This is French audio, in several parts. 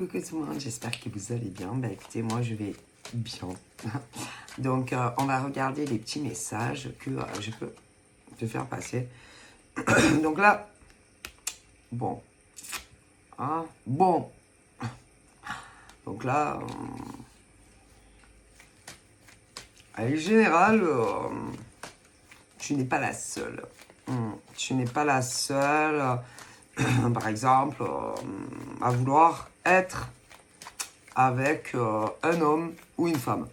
Coucou tout le monde, j'espère que vous allez bien. Bah écoutez, moi je vais bien. Donc on va regarder les petits messages que je peux te faire passer. Donc là, bon. Hein, bon. Donc là, en général, tu n'es pas la seule. Tu n'es pas la seule, par exemple, à vouloir être avec un homme ou une femme.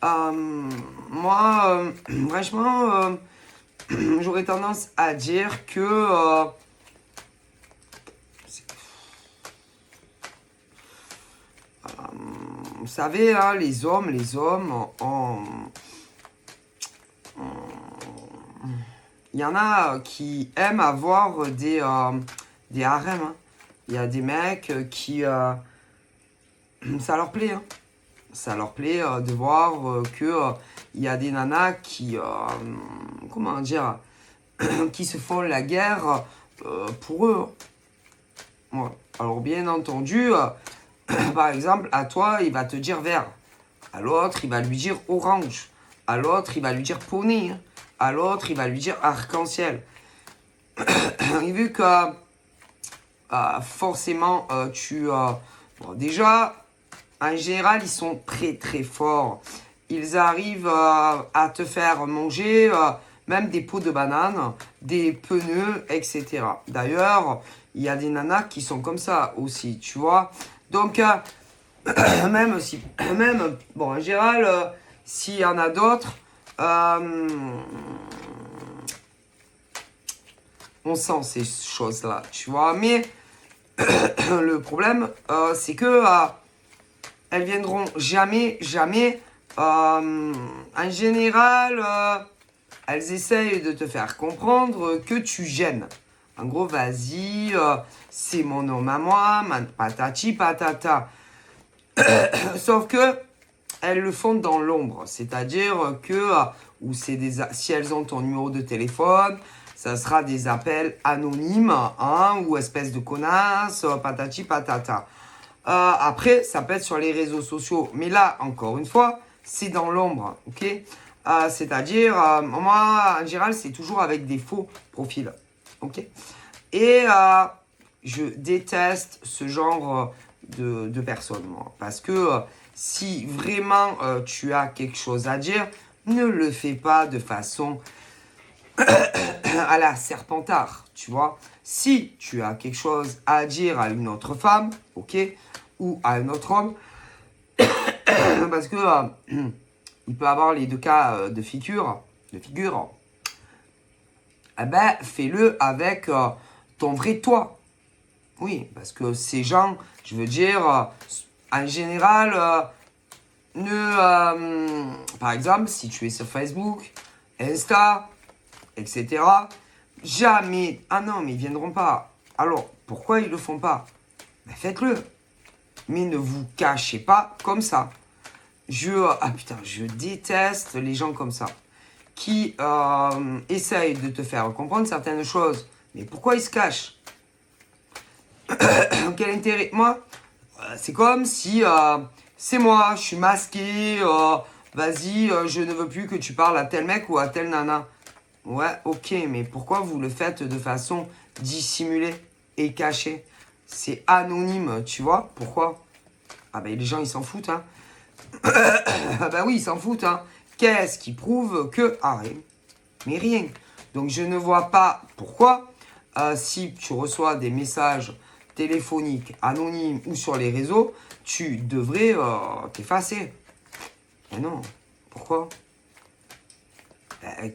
Moi, franchement, j'aurais tendance à dire que vous savez, hein, les hommes, il y en a qui aiment avoir des harems. Hein. Il y a des mecs qui ça leur plaît. Hein. Ça leur plaît de voir que il y a des nanas qui, comment dire, qui se font la guerre pour eux. Ouais. Alors bien entendu, par exemple, à toi, il va te dire vert. À l'autre, il va lui dire orange. À l'autre, il va lui dire poney. Hein. À l'autre, il va lui dire arc-en-ciel. Et vu que forcément, bon, déjà, en général, ils sont très très forts. Ils arrivent à te faire manger même des peaux de banane, des pneus, etc. D'ailleurs, il y a des nanas qui sont comme ça aussi, tu vois. Donc, même si, même, bon, en général, s'il y en a d'autres, on sent ces choses-là, tu vois. Mais le problème, c'est que elles viendront jamais. En général, elles essayent de te faire comprendre que tu gênes. En gros, vas-y, c'est mon homme à moi, patati patata. Sauf que elles le font dans l'ombre, c'est-à-dire que ou si elles ont ton numéro de téléphone, ça sera des appels anonymes, hein, ou espèce de connasse, patati patata. Après, ça peut être sur les réseaux sociaux, mais là, encore une fois, c'est dans l'ombre, ok. C'est-à-dire, moi, en général, c'est toujours avec des faux profils, ok. Et je déteste ce genre de personnes, moi, parce que si vraiment tu as quelque chose à dire, ne le fais pas de façon à la Serpentard, tu vois. Si tu as quelque chose à dire à une autre femme, ok, ou à un autre homme, parce que il peut avoir les deux cas de figure, eh ben fais-le avec ton vrai toi. Oui, parce que ces gens, je veux dire, en général, par exemple, si tu es sur Facebook, Insta, etc., jamais, ah non, mais ils viendront pas. Alors, pourquoi ils le font pas? Ben, faites-le. Mais ne vous cachez pas comme ça. Je déteste les gens comme ça. Qui essayent de te faire comprendre certaines choses. Mais pourquoi ils se cachent? Quel intérêt? Moi, c'est comme si c'est moi, je suis masqué, vas-y, je ne veux plus que tu parles à tel mec ou à tel nana. Ouais, ok, mais pourquoi vous le faites de façon dissimulée et cachée? C'est anonyme, tu vois? Pourquoi? Ah ben les gens, ils s'en foutent, hein. Ah ben oui, ils s'en foutent, hein. Qu'est-ce qui prouve que... Ah rien. Mais rien. Donc je ne vois pas pourquoi, si tu reçois des messages téléphoniques, anonymes ou sur les réseaux, tu devrais t'effacer. Mais non, pourquoi?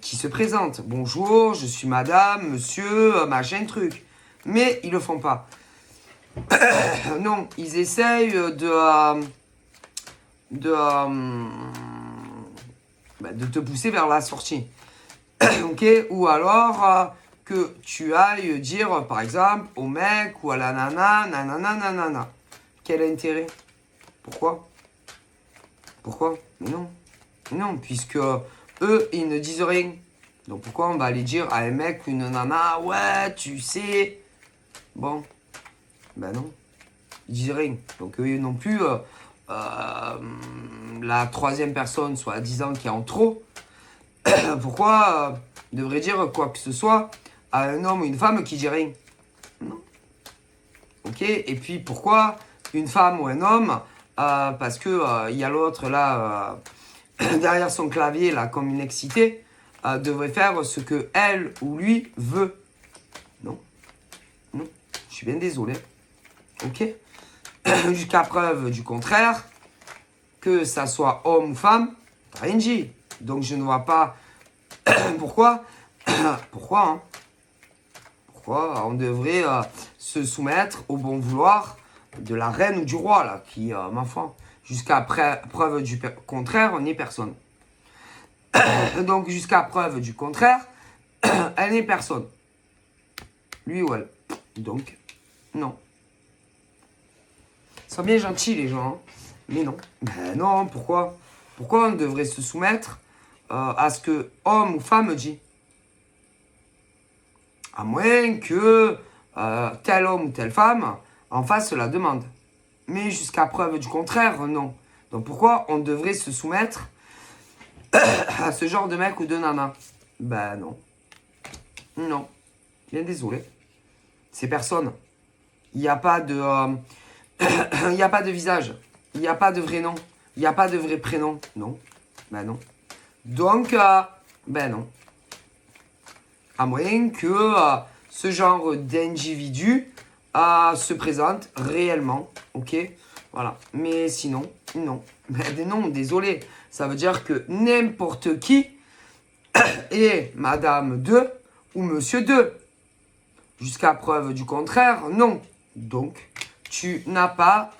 Qui se présente. Bonjour, je suis madame, monsieur, machin truc. Mais ils le font pas. Non, ils essayent de te pousser vers la sortie. Ok? Ou alors que tu ailles dire, par exemple, au mec ou à la nana, nanana. Quel intérêt? Pourquoi? Mais non. Non, puisque eux, ils ne disent rien. Donc pourquoi on va aller dire à un mec ou une nana, ouais, tu sais. Bon, ben non. ils disent rien. Donc eux non plus, la troisième personne, soit disant qui est en trop, pourquoi devrait dire quoi que ce soit à un homme ou une femme qui dit rien? Non. Ok. Et puis pourquoi une femme ou un homme, parce que y a l'autre là derrière son clavier là comme une excitée, devrait faire ce que elle ou lui veut? Non. Non. Je suis bien désolé. Ok. Jusqu'à preuve du contraire, que ça soit homme ou femme, t'as rien dit. Donc je ne vois pas pourquoi, pourquoi on devrait se soumettre au bon vouloir de la reine ou du roi, là, qui, ma foi, jusqu'à preuve du contraire, on n'est personne. Donc jusqu'à preuve du contraire, elle n'est personne. Lui ou elle. Donc, non. Ils sont bien gentils, les gens. Hein. Mais non. Ben non, pourquoi? Pourquoi on devrait se soumettre à ce que homme ou femme dit? À moins que tel homme ou telle femme en fasse la demande. Mais jusqu'à preuve du contraire, non. Donc pourquoi on devrait se soumettre à ce genre de mec ou de nana? Ben non. Non. Bien désolé. C'est personne. Il n'y a pas de... il n'y a pas de visage. Il n'y a pas de vrai nom. Il n'y a pas de vrai prénom. Non. Ben non. Donc, ben non. À moins que ce genre d'individu se présente réellement. Ok? Voilà. Mais sinon, non. Ben non, désolé. Ça veut dire que n'importe qui est Madame 2 ou Monsieur 2. Jusqu'à preuve du contraire, non. Donc, tu n'as pas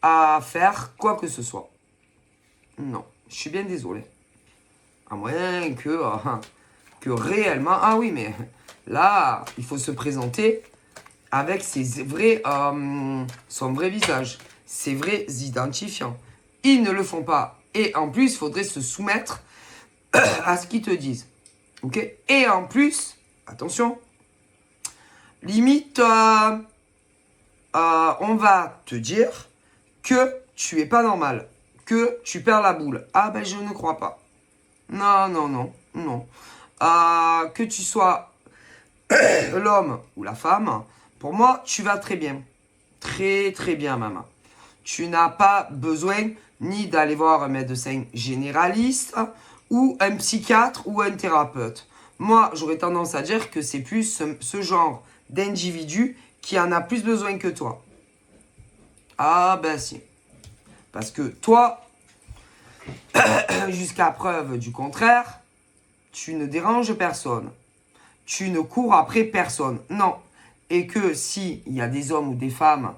à faire quoi que ce soit. Non, je suis bien désolé. À moins que réellement... Ah oui, mais là, il faut se présenter avec son vrai visage, ses vrais identifiants. Ils ne le font pas. Et en plus, il faudrait se soumettre à ce qu'ils te disent. Ok? Et en plus, attention, limite, on va te dire que tu es pas normal, que tu perds la boule. Ah ben je ne crois pas. Non, non, non, non. Que tu sois l'homme ou la femme, pour moi, tu vas très bien. Très, très bien, maman. Tu n'as pas besoin ni d'aller voir un médecin généraliste ou un psychiatre ou un thérapeute. Moi, j'aurais tendance à dire que c'est plus ce genre d'individu qui en a plus besoin que toi. Ah ben si. Parce que toi, jusqu'à preuve du contraire, tu ne déranges personne. Tu ne cours après personne. Non. Et que s'il y a des hommes ou des femmes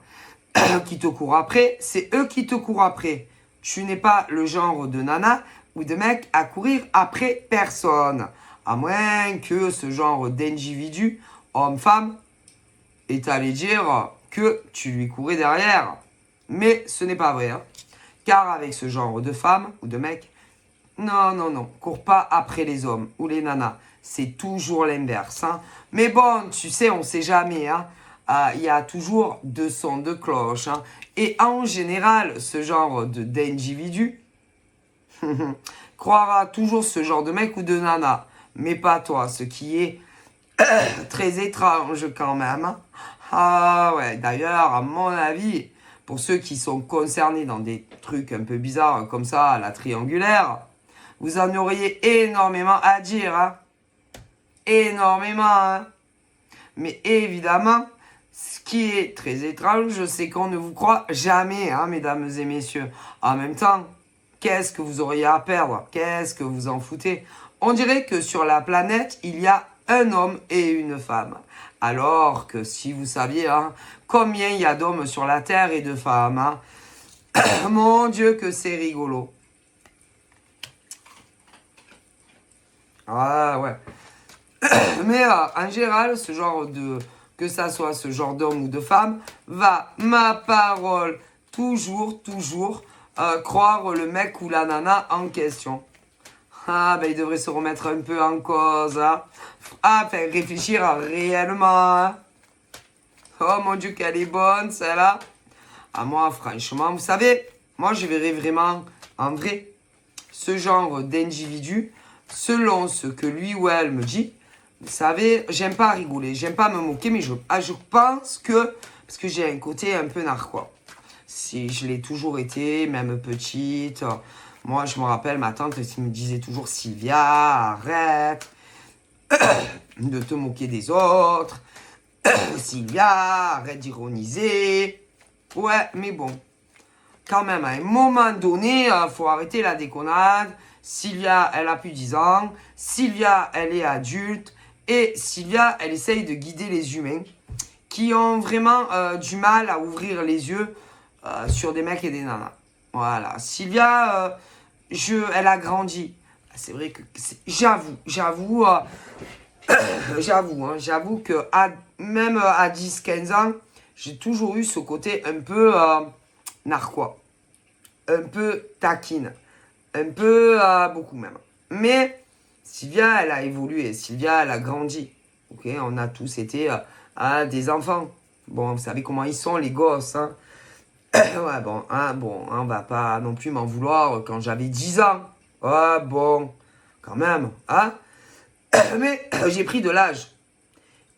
qui te courent après, c'est eux qui te courent après. Tu n'es pas le genre de nana ou de mec à courir après personne. À moins que ce genre d'individu, homme-femme, est allé dire que tu lui courais derrière. Mais ce n'est pas vrai. Hein. Car avec ce genre de femme ou de mec, non, non, non, cours pas après les hommes ou les nanas. C'est toujours l'inverse. Hein. Mais bon, tu sais, on sait jamais. Hein. Y a toujours deux sons de cloche. Hein. Et en général, ce genre d'individu croira toujours ce genre de mec ou de nana. Mais pas toi, ce qui est très étrange quand même. Hein. Ah ouais, d'ailleurs, à mon avis, pour ceux qui sont concernés dans des trucs un peu bizarres comme ça, à la triangulaire, vous en auriez énormément à dire. Hein. Énormément. Hein. Mais évidemment, ce qui est très étrange, c'est qu'on ne vous croit jamais, hein, mesdames et messieurs. En même temps, qu'est-ce que vous auriez à perdre? Qu'est-ce que vous en foutez? On dirait que sur la planète, il y a un homme et une femme. Alors que si vous saviez hein, combien il y a d'hommes sur la Terre et de femmes, hein, mon Dieu que c'est rigolo. Ah ouais. Mais en général, ce genre de... que ça soit ce genre d'homme ou de femme, va, ma parole, toujours croire le mec ou la nana en question. Ah, ben il devrait se remettre un peu en cause. Hein. Ah, faire réfléchir réellement. Hein. Oh mon Dieu, qu'elle est bonne, celle-là. Ah, moi, franchement, vous savez, moi, je verrais vraiment, en vrai, ce genre d'individu, selon ce que lui ou elle me dit. Vous savez, j'aime pas rigoler, j'aime pas me moquer, mais je pense que, parce que j'ai un côté un peu narquois. Si je l'ai toujours été, même petite. Moi, je me rappelle, ma tante qui me disait toujours, Sylvia, arrête de te moquer des autres. Sylvia, arrête d'ironiser. Ouais, mais bon, quand même, à un moment donné, faut arrêter la déconnade. Sylvia, elle a plus 10 ans. Sylvia, elle est adulte. Et Sylvia, elle essaye de guider les humains qui ont vraiment du mal à ouvrir les yeux sur des mecs et des nanas. Voilà. Sylvia, elle a grandi. C'est vrai que j'avoue, j'avoue que même à 10-15 ans, j'ai toujours eu ce côté un peu narquois, un peu taquine, un peu beaucoup même. Mais Sylvia, elle a évolué, Sylvia, elle a grandi. Ok, on a tous été des enfants. Bon, vous savez comment ils sont les gosses, hein. Ouais, bon, on va pas non plus m'en vouloir quand j'avais 10 ans. Ouais, bon, quand même, hein. Mais j'ai pris de l'âge.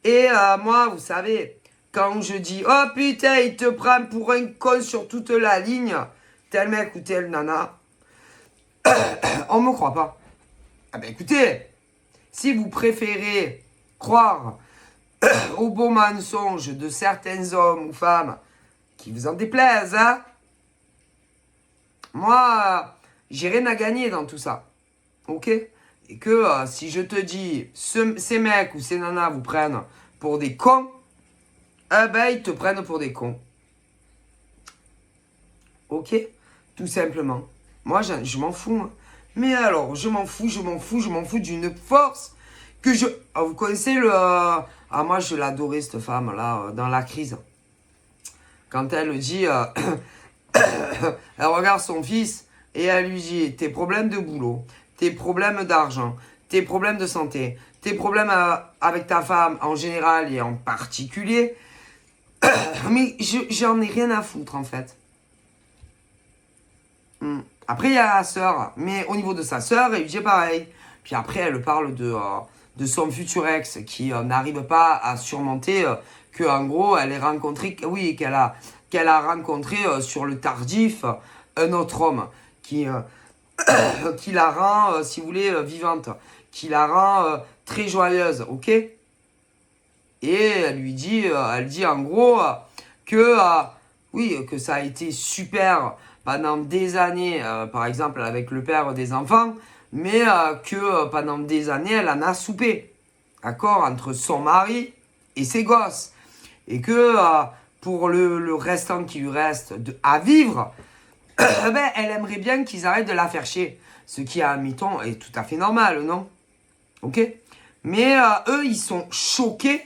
Et moi, vous savez, quand je dis « Oh putain, il te prend pour un con sur toute la ligne, tel mec ou tel nana », on me croit pas. Ah ben écoutez, si vous préférez croire aux beaux mensonges de certains hommes ou femmes qui vous en déplaisent, hein, moi, j'ai rien à gagner dans tout ça. Ok? Et que si je te dis, ces mecs ou ces nanas vous prennent pour des cons, eh ben, ils te prennent pour des cons. Ok? Tout simplement. Moi, je m'en fous. Hein. Mais alors, je m'en fous d'une force que je... Ah, vous connaissez le... Ah, moi, je l'adorais, cette femme-là, dans la crise. Quand elle dit... elle regarde son fils et elle lui dit, tes problèmes de boulot, tes problèmes d'argent, tes problèmes de santé, tes problèmes avec ta femme en général et en particulier... Mais j'en ai rien à foutre, en fait. Après, il y a la sœur. Mais au niveau de sa sœur, elle dit pareil. Puis après, elle parle de son futur ex qui n'arrive pas à surmonter que en gros, elle est rencontrée... Oui, qu'elle a rencontré sur le tardif un autre homme qui la rend, si vous voulez, vivante. Qui la rend très joyeuse, ok? Et elle dit en gros que, oui, que ça a été super pendant des années, par exemple avec le père des enfants, mais que pendant des années, elle en a soupé, d'accord, entre son mari et ses gosses. Et que pour le restant qui lui reste à vivre, ben, elle aimerait bien qu'ils arrêtent de la faire chier. Ce qui, admettons, est tout à fait normal, non? Ok? Mais eux, ils sont choqués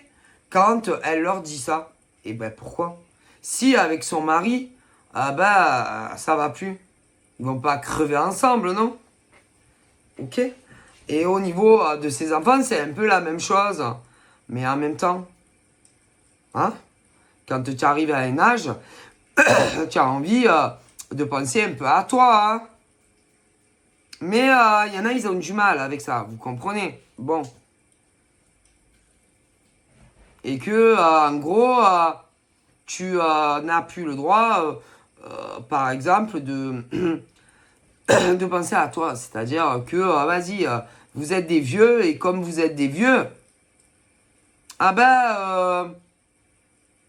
quand elle leur dit ça. Et ben pourquoi? Si avec son mari, ça va plus. Ils vont pas crever ensemble, non? Ok? Et au niveau de ses enfants, c'est un peu la même chose. Mais en même temps, hein? Quand tu arrives à un âge, tu as envie de penser un peu à toi, hein? Mais il y en a, ils ont du mal avec ça, vous comprenez? Bon. Et que, en gros, tu n'as plus le droit, par exemple, de penser à toi. C'est-à-dire que, vas-y, vous êtes des vieux, et comme vous êtes des vieux, ah ben,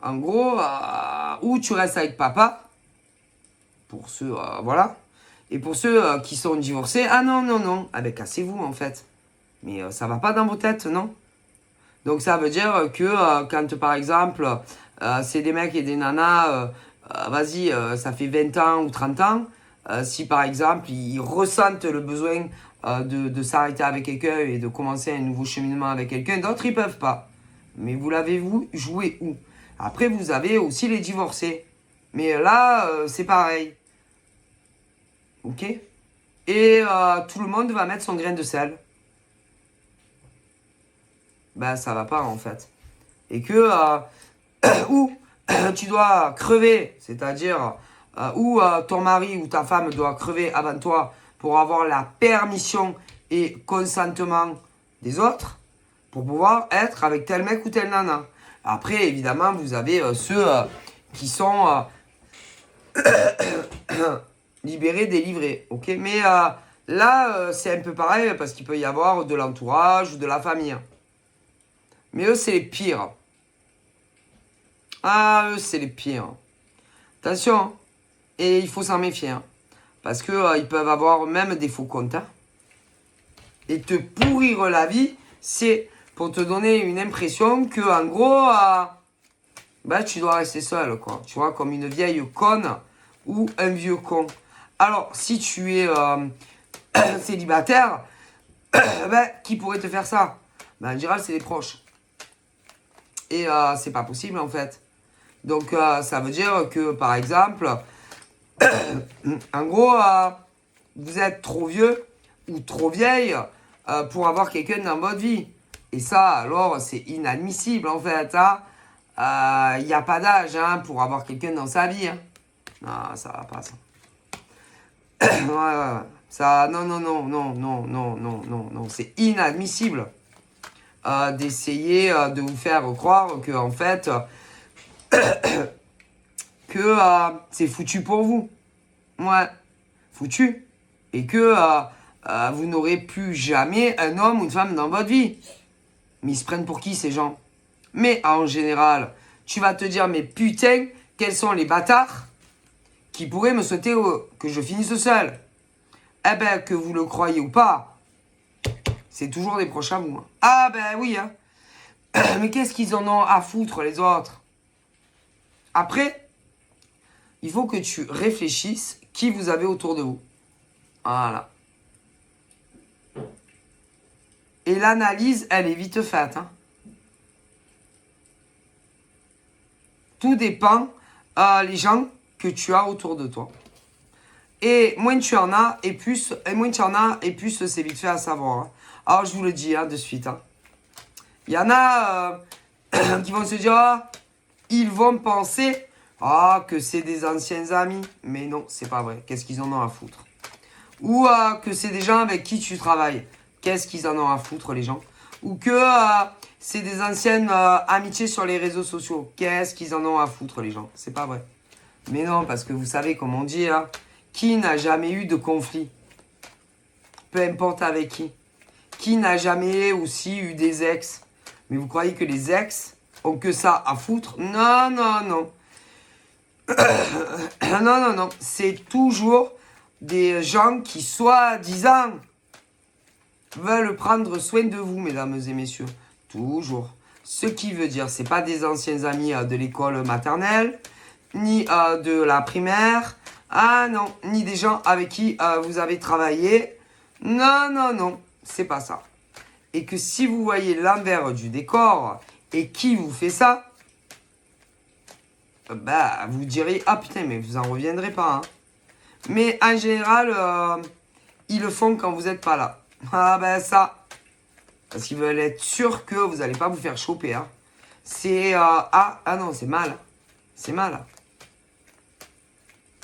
en gros, ou tu restes avec papa, pour ceux, voilà, et pour ceux qui sont divorcés, ah non, non, non, ah ben cassez-vous en fait. Mais ça va pas dans vos têtes, non? Donc ça veut dire que quand par exemple c'est des mecs et des nanas, vas-y, ça fait 20 ans ou 30 ans, si par exemple ils ressentent le besoin de s'arrêter avec quelqu'un et de commencer un nouveau cheminement avec quelqu'un, d'autres ils peuvent pas. Mais vous l'avez-vous joué où? Après vous avez aussi les divorcés. Mais là, c'est pareil. Ok? Et tout le monde va mettre son grain de sel. Ben ça va pas en fait. Et que ou tu dois crever, c'est-à-dire ou ton mari ou ta femme doit crever avant toi pour avoir la permission et consentement des autres pour pouvoir être avec tel mec ou tel nana. Après, évidemment, vous avez ceux qui sont libérés, délivrés. Ok, mais là, c'est un peu pareil parce qu'il peut y avoir de l'entourage ou de la famille. Mais eux, c'est les pires. Ah, eux, c'est les pires. Attention, hein. Et il faut s'en méfier. Hein. Parce que ils peuvent avoir même des faux comptes. Hein. Et te pourrir la vie, c'est pour te donner une impression que, en gros, bah, tu dois rester seul, quoi. Tu vois, comme une vieille conne ou un vieux con. Alors, si tu es célibataire, bah, qui pourrait te faire ça? Bah, en général, c'est les proches. Et c'est pas possible, en fait. Donc, ça veut dire que, par exemple, en gros, vous êtes trop vieux ou trop vieille pour avoir quelqu'un dans votre vie. Et ça, alors, c'est inadmissible, en fait. Il n'y a pas d'âge pour avoir quelqu'un dans sa vie. Hein. Non, ça va pas, ça. Ouais. Ça, non, c'est inadmissible d'essayer de vous faire croire que, en fait, que c'est foutu pour vous. Ouais, foutu. Et que vous n'aurez plus jamais un homme ou une femme dans votre vie. Mais ils se prennent pour qui, ces gens? Mais en général, tu vas te dire, mais putain, quels sont les bâtards qui pourraient me souhaiter que je finisse seul? Eh ben, que vous le croyez ou pas, c'est toujours des proches à vous. Hein. Ah ben oui, hein. Mais qu'est-ce qu'ils en ont à foutre, les autres? Après, il faut que tu réfléchisses qui vous avez autour de vous. Voilà. Et l'analyse, elle est vite faite. Hein. Tout dépend les gens que tu as autour de toi. Et moins tu en as, et plus c'est vite fait à savoir. Hein. Alors, je vous le dis de suite. Hein. Il y en a qui vont se dire, ils vont penser que c'est des anciens amis. Mais non, c'est pas vrai. Qu'est-ce qu'ils en ont à foutre? Ou que c'est des gens avec qui tu travailles. Qu'est-ce qu'ils en ont à foutre, les gens? Ou que c'est des anciennes amitiés sur les réseaux sociaux. Qu'est-ce qu'ils en ont à foutre, les gens? C'est pas vrai. Mais non, parce que vous savez, comme on dit, qui n'a jamais eu de conflit? Peu importe avec qui. Qui n'a jamais aussi eu des ex? Mais vous croyez que les ex ont que ça à foutre? Non. Non. C'est toujours des gens qui, soi-disant, veulent prendre soin de vous, mesdames et messieurs. Toujours. Ce qui veut dire, c'est pas des anciens amis de l'école maternelle, ni de la primaire. Ah non, ni des gens avec qui vous avez travaillé. Non, c'est pas ça. Et que si vous voyez l'envers du décor et qui vous fait ça, bah vous direz, ah putain, mais vous en reviendrez pas. Hein. Mais en général, ils le font quand vous n'êtes pas là. Ah ben ça. Parce qu'ils veulent être sûrs que vous n'allez pas vous faire choper. Hein. C'est... non, c'est mal. C'est mal.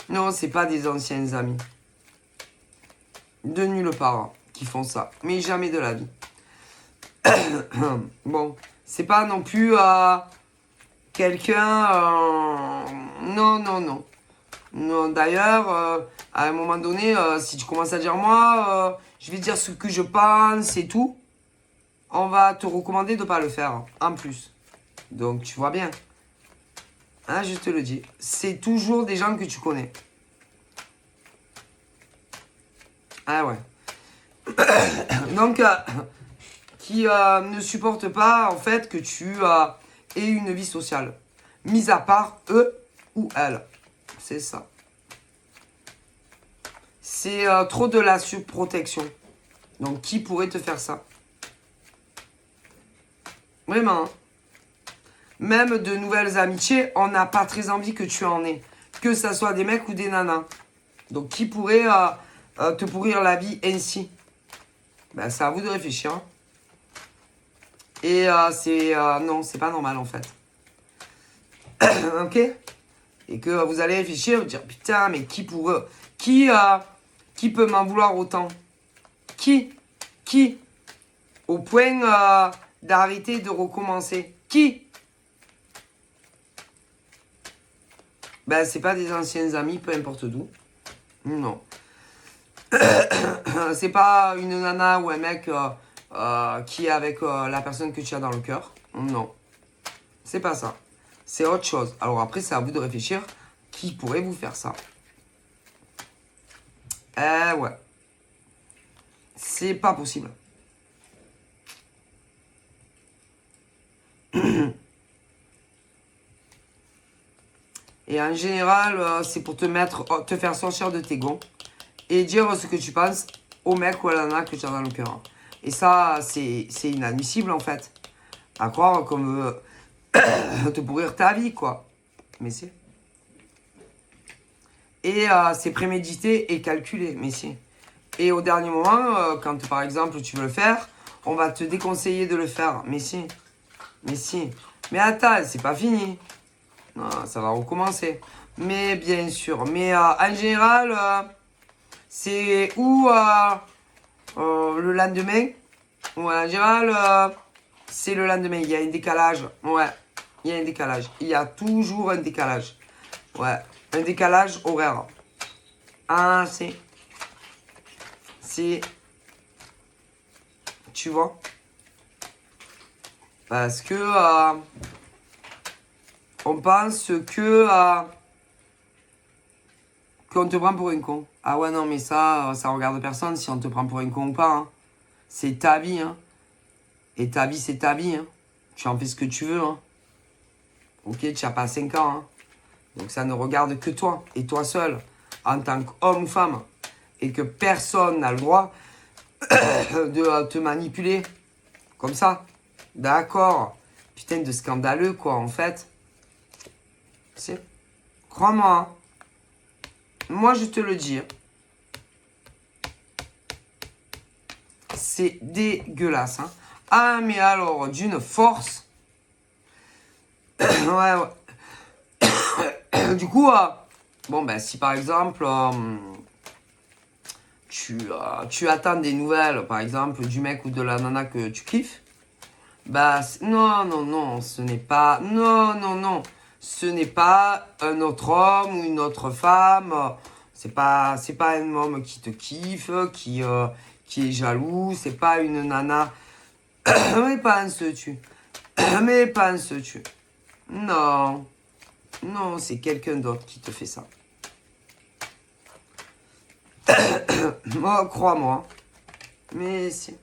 Non, c'est pas des anciens amis. De nulle part qui font ça. Mais jamais de la vie. Bon, c'est pas non plus quelqu'un... Non. Non, d'ailleurs, à un moment donné, si tu commences à dire moi, je vais dire ce que je pense et tout, on va te recommander de ne pas le faire, en plus. Donc, tu vois bien. Hein, je te le dis. C'est toujours des gens que tu connais. Ah ouais. Donc, qui ne supportent pas, en fait, que tu aies une vie sociale. Mis à part eux ou elles. C'est ça. C'est trop de la surprotection. Donc, qui pourrait te faire ça? Vraiment. Hein. Même de nouvelles amitiés, on n'a pas très envie que tu en aies. Que ça soit des mecs ou des nanas. Donc, qui pourrait te pourrir la vie ainsi? Ben, c'est à vous de réfléchir. Hein. Et non, c'est pas normal, en fait. Ok? Et que vous allez réfléchir, vous dire, putain, mais qui peut m'en vouloir autant? Qui? Au point d'arrêter de recommencer. Qui? Ben, c'est pas des anciens amis, peu importe d'où. Non. C'est pas une nana ou un mec qui est avec la personne que tu as dans le cœur. Non. C'est pas ça. C'est autre chose. Alors après, c'est à vous de réfléchir. Qui pourrait vous faire ça? Ouais. C'est pas possible. Et en général, c'est pour te faire sortir de tes gonds et dire ce que tu penses au mec ou à la nana que tu as dans le cœur. Et ça, c'est inadmissible en fait. À croire qu'on veut te pourrir ta vie, quoi. Mais c'est. Et c'est prémédité et calculé, mais si. Et au dernier moment, quand par exemple tu veux le faire, on va te déconseiller de le faire. Mais si. Mais attends, c'est pas fini. Non, ça va recommencer. Mais bien sûr. Mais en général, c'est ou le lendemain. Ouais, en général, c'est le lendemain. Il y a un décalage. Ouais, il y a un décalage. Il y a toujours un décalage. Ouais, un décalage horaire. Ah, c'est. Tu vois? Parce que on pense que qu'on te prend pour un con. Ah ouais, non, mais ça regarde personne si on te prend pour un con ou pas. Hein. C'est ta vie, hein. Et ta vie, c'est ta vie, hein. Tu en fais ce que tu veux, hein. Ok, tu n'as pas 5 ans, hein. Donc ça ne regarde que toi, et toi seul, en tant qu'homme ou femme. Et que personne n'a le droit de te manipuler. Comme ça. D'accord. Putain de scandaleux, quoi, en fait. C'est. Crois-moi. Hein. Moi, je te le dis. C'est dégueulasse. Hein. Ah, mais alors, d'une force. Ouais. Du coup, bon, ben, si par exemple, tu attends des nouvelles, par exemple, du mec ou de la nana que tu kiffes, bah, non, ce n'est pas. Non. Ce n'est pas un autre homme ou une autre femme. C'est pas un homme qui te kiffe, qui est jaloux. C'est pas une nana. Mais penses-tu? Mais penses-tu? Non. Non, c'est quelqu'un d'autre qui te fait ça. Moi, crois-moi. Mais si.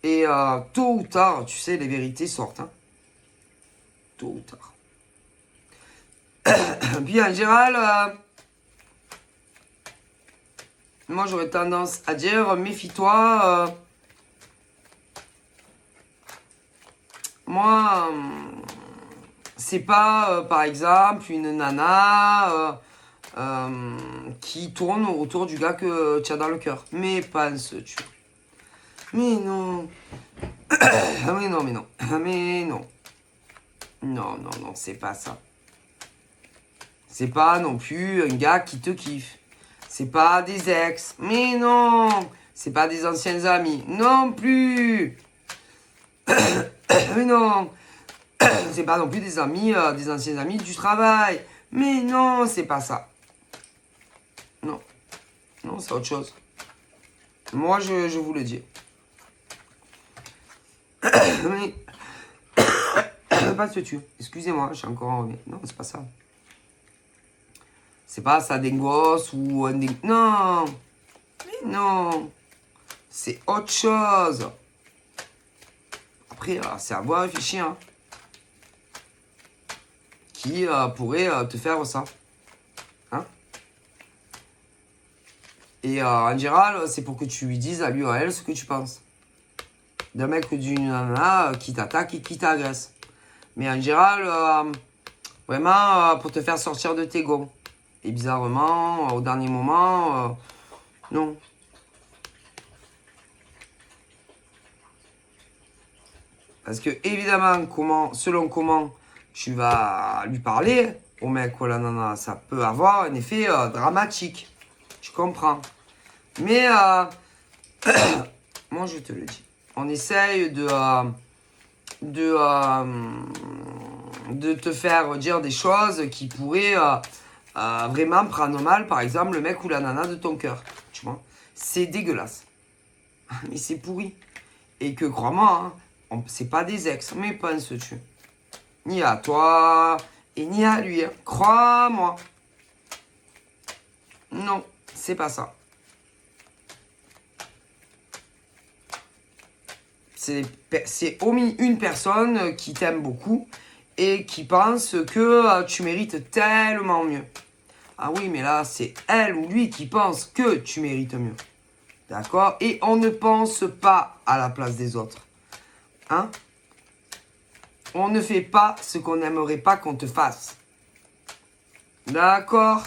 Et tôt ou tard, tu sais, les vérités sortent. Hein. Tôt ou tard. Puis en général, moi j'aurais tendance à dire, méfie-toi. Moi, c'est pas, par exemple, une nana qui tourne autour du gars que tu as dans le cœur. Mais penses-tu? Mais non. Mais non. Mais non. Non, c'est pas ça. C'est pas non plus un gars qui te kiffe. C'est pas des ex. Mais non. C'est pas des anciens amis. Non plus. Mais non. C'est pas non plus des amis, des anciens amis du travail. Mais non, c'est pas ça. Non. Non, c'est autre chose. Moi, je vous le dis. Mais. Pas se tuer. Excusez-moi, je suis encore en... Non, c'est pas ça. C'est pas ça des gosses ou un des... Non. Mais non. C'est autre chose. Après, c'est à vous à réfléchir. Hein. Qui pourrait te faire ça. Hein? Et en général, c'est pour que tu lui dises à lui ou à elle ce que tu penses. D'un mec ou d'une nana qui t'attaque et qui t'agresse. Mais en général, vraiment pour te faire sortir de tes gonds. Et bizarrement, au dernier moment, non. Parce que évidemment, selon comment tu vas lui parler au mec ou à la nana. Ça peut avoir un effet dramatique. Tu comprends? Mais, moi, je te le dis. On essaye de te faire dire des choses qui pourraient vraiment prendre mal, par exemple, le mec ou la nana de ton cœur. Tu vois? C'est dégueulasse. Mais c'est pourri. Et que, crois-moi, hein, c'est pas des ex, mais penses-tu? Ni à toi, et ni à lui. Hein. Crois-moi. Non, c'est pas ça. C'est une personne qui t'aime beaucoup et qui pense que tu mérites tellement mieux. Ah oui, mais là, c'est elle ou lui qui pense que tu mérites mieux. D'accord? Et on ne pense pas à la place des autres. Hein? On ne fait pas ce qu'on n'aimerait pas qu'on te fasse. D'accord?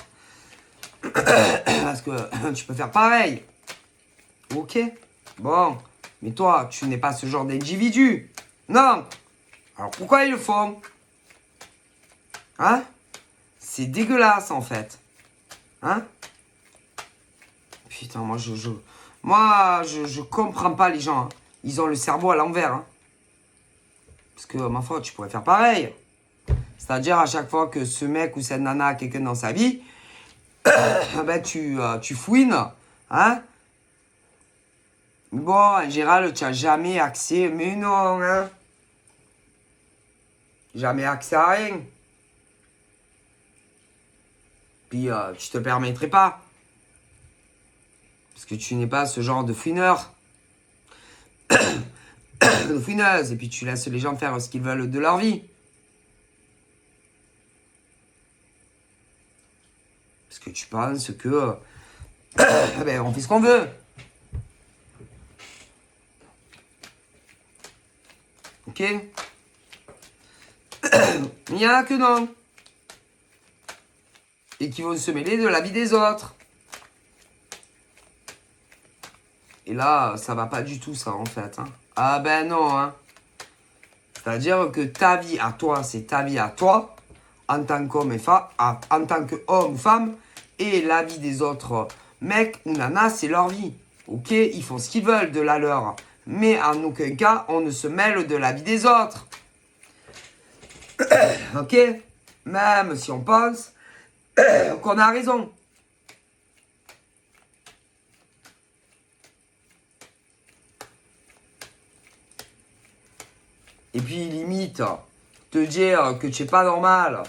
Parce que tu peux faire pareil. Ok? Bon. Mais toi, tu n'es pas ce genre d'individu. Non. Alors pourquoi ils le font? Hein? C'est dégueulasse en fait. Hein? Putain, moi je comprends pas les gens. Hein. Ils ont le cerveau à l'envers. Hein. Parce que ma foi, tu pourrais faire pareil. C'est-à-dire à chaque fois que ce mec ou cette nana a quelqu'un dans sa vie, ben tu fouines. Hein? Bon, en général, tu n'as jamais accès. Mais non, hein? Jamais accès à rien. Puis, tu te permettrais pas. Parce que tu n'es pas ce genre de fouineur. De fouineuse. Et puis, tu laisses les gens faire ce qu'ils veulent de leur vie. Parce que tu penses que... ben, on fait ce qu'on veut. Ok? Il y en a que non. Et qui vont se mêler de la vie des autres. Et là, ça va pas du tout, ça, en fait. Hein. Ah ben non, hein. C'est-à-dire que ta vie à toi, c'est ta vie à toi, en tant qu'homme en tant qu'homme ou femme, et la vie des autres mecs ou nanas, c'est leur vie. Ok? Ils font ce qu'ils veulent de la leur. Mais en aucun cas, on ne se mêle de la vie des autres. Ok? Même si on pense qu'on a raison. Et puis, limite, te dire que tu n'es pas normal,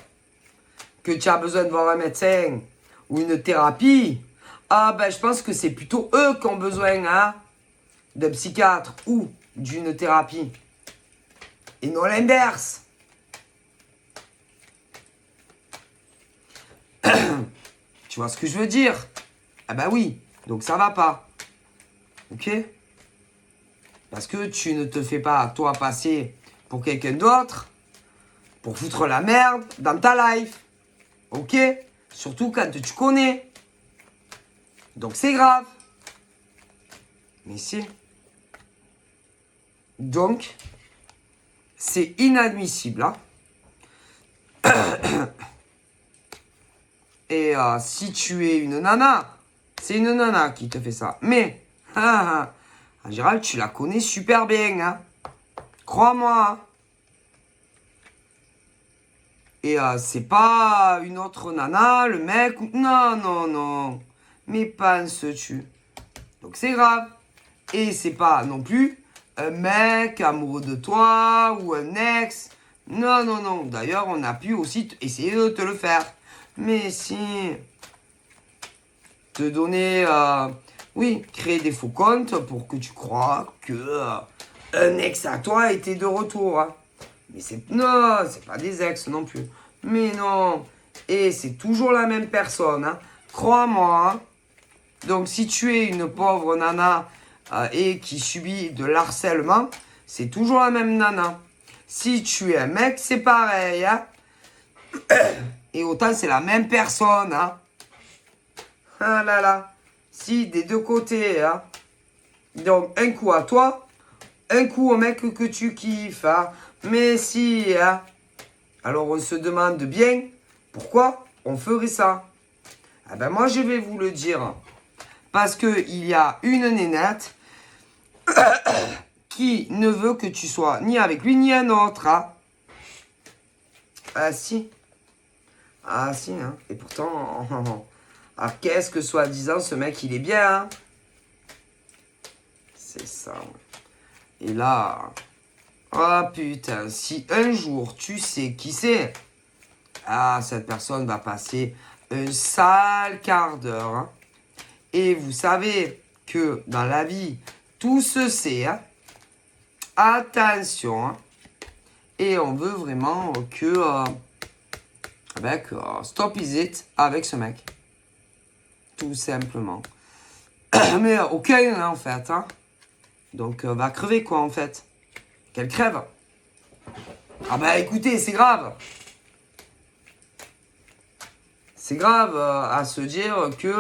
que tu as besoin de voir un médecin ou une thérapie, ah ben je pense que c'est plutôt eux qui ont besoin hein, d'un psychiatre ou d'une thérapie. Et non l'inverse. Tu vois ce que je veux dire? Ah bah oui, donc ça va pas. Ok? Parce que tu ne te fais pas, toi, passer pour quelqu'un d'autre pour foutre la merde dans ta life. Ok? Surtout quand tu connais. Donc c'est grave. Mais si. Donc, c'est inadmissible. Hein? Et si tu es une nana, c'est une nana qui te fait ça. Mais, en général, tu la connais super bien. Hein? Crois-moi. Hein? Et c'est pas une autre nana, le mec. Non, non, non. Mais penses-tu? Donc c'est grave. Et c'est pas non plus un mec amoureux de toi ou un ex. Non, non, non. D'ailleurs, on a pu aussi essayer de te le faire. Mais si. Te donner. Oui, créer des faux comptes pour que tu crois que un ex à toi était de retour. Hein. Mais c'est. Non, c'est pas des ex non plus. Mais non. Et c'est toujours la même personne. Hein. Crois-moi. Hein. Donc, si tu es une pauvre nana et qui subit de l'harcèlement, c'est toujours la même nana. Si tu es un mec, c'est pareil. Hein. Et autant, c'est la même personne. Hein. Ah là là. Si, des deux côtés. Hein. Donc, un coup à toi, un coup au mec que tu kiffes. Hein. Mais si, hein. Alors on se demande bien pourquoi on ferait ça. Ah ben moi je vais vous le dire. Parce qu'il y a une nénette qui ne veut que tu sois ni avec lui ni un autre. Hein. Ah si. Ah si, hein. Et pourtant, ah, qu'est-ce que soi-disant ce mec il est bien. Hein. C'est ça. Ouais. Et là, oh putain, si un jour tu sais qui c'est, ah cette personne va passer un sale quart d'heure. Hein. Et vous savez que dans la vie, tout se sait. Hein. Attention. Hein. Et on veut vraiment que... stop is it avec ce mec. Tout simplement. Mais aucun, hein, en fait. Hein. Donc, va crever, quoi, en fait. Qu'elle crève. Ah bah, écoutez, c'est grave. C'est grave à se dire que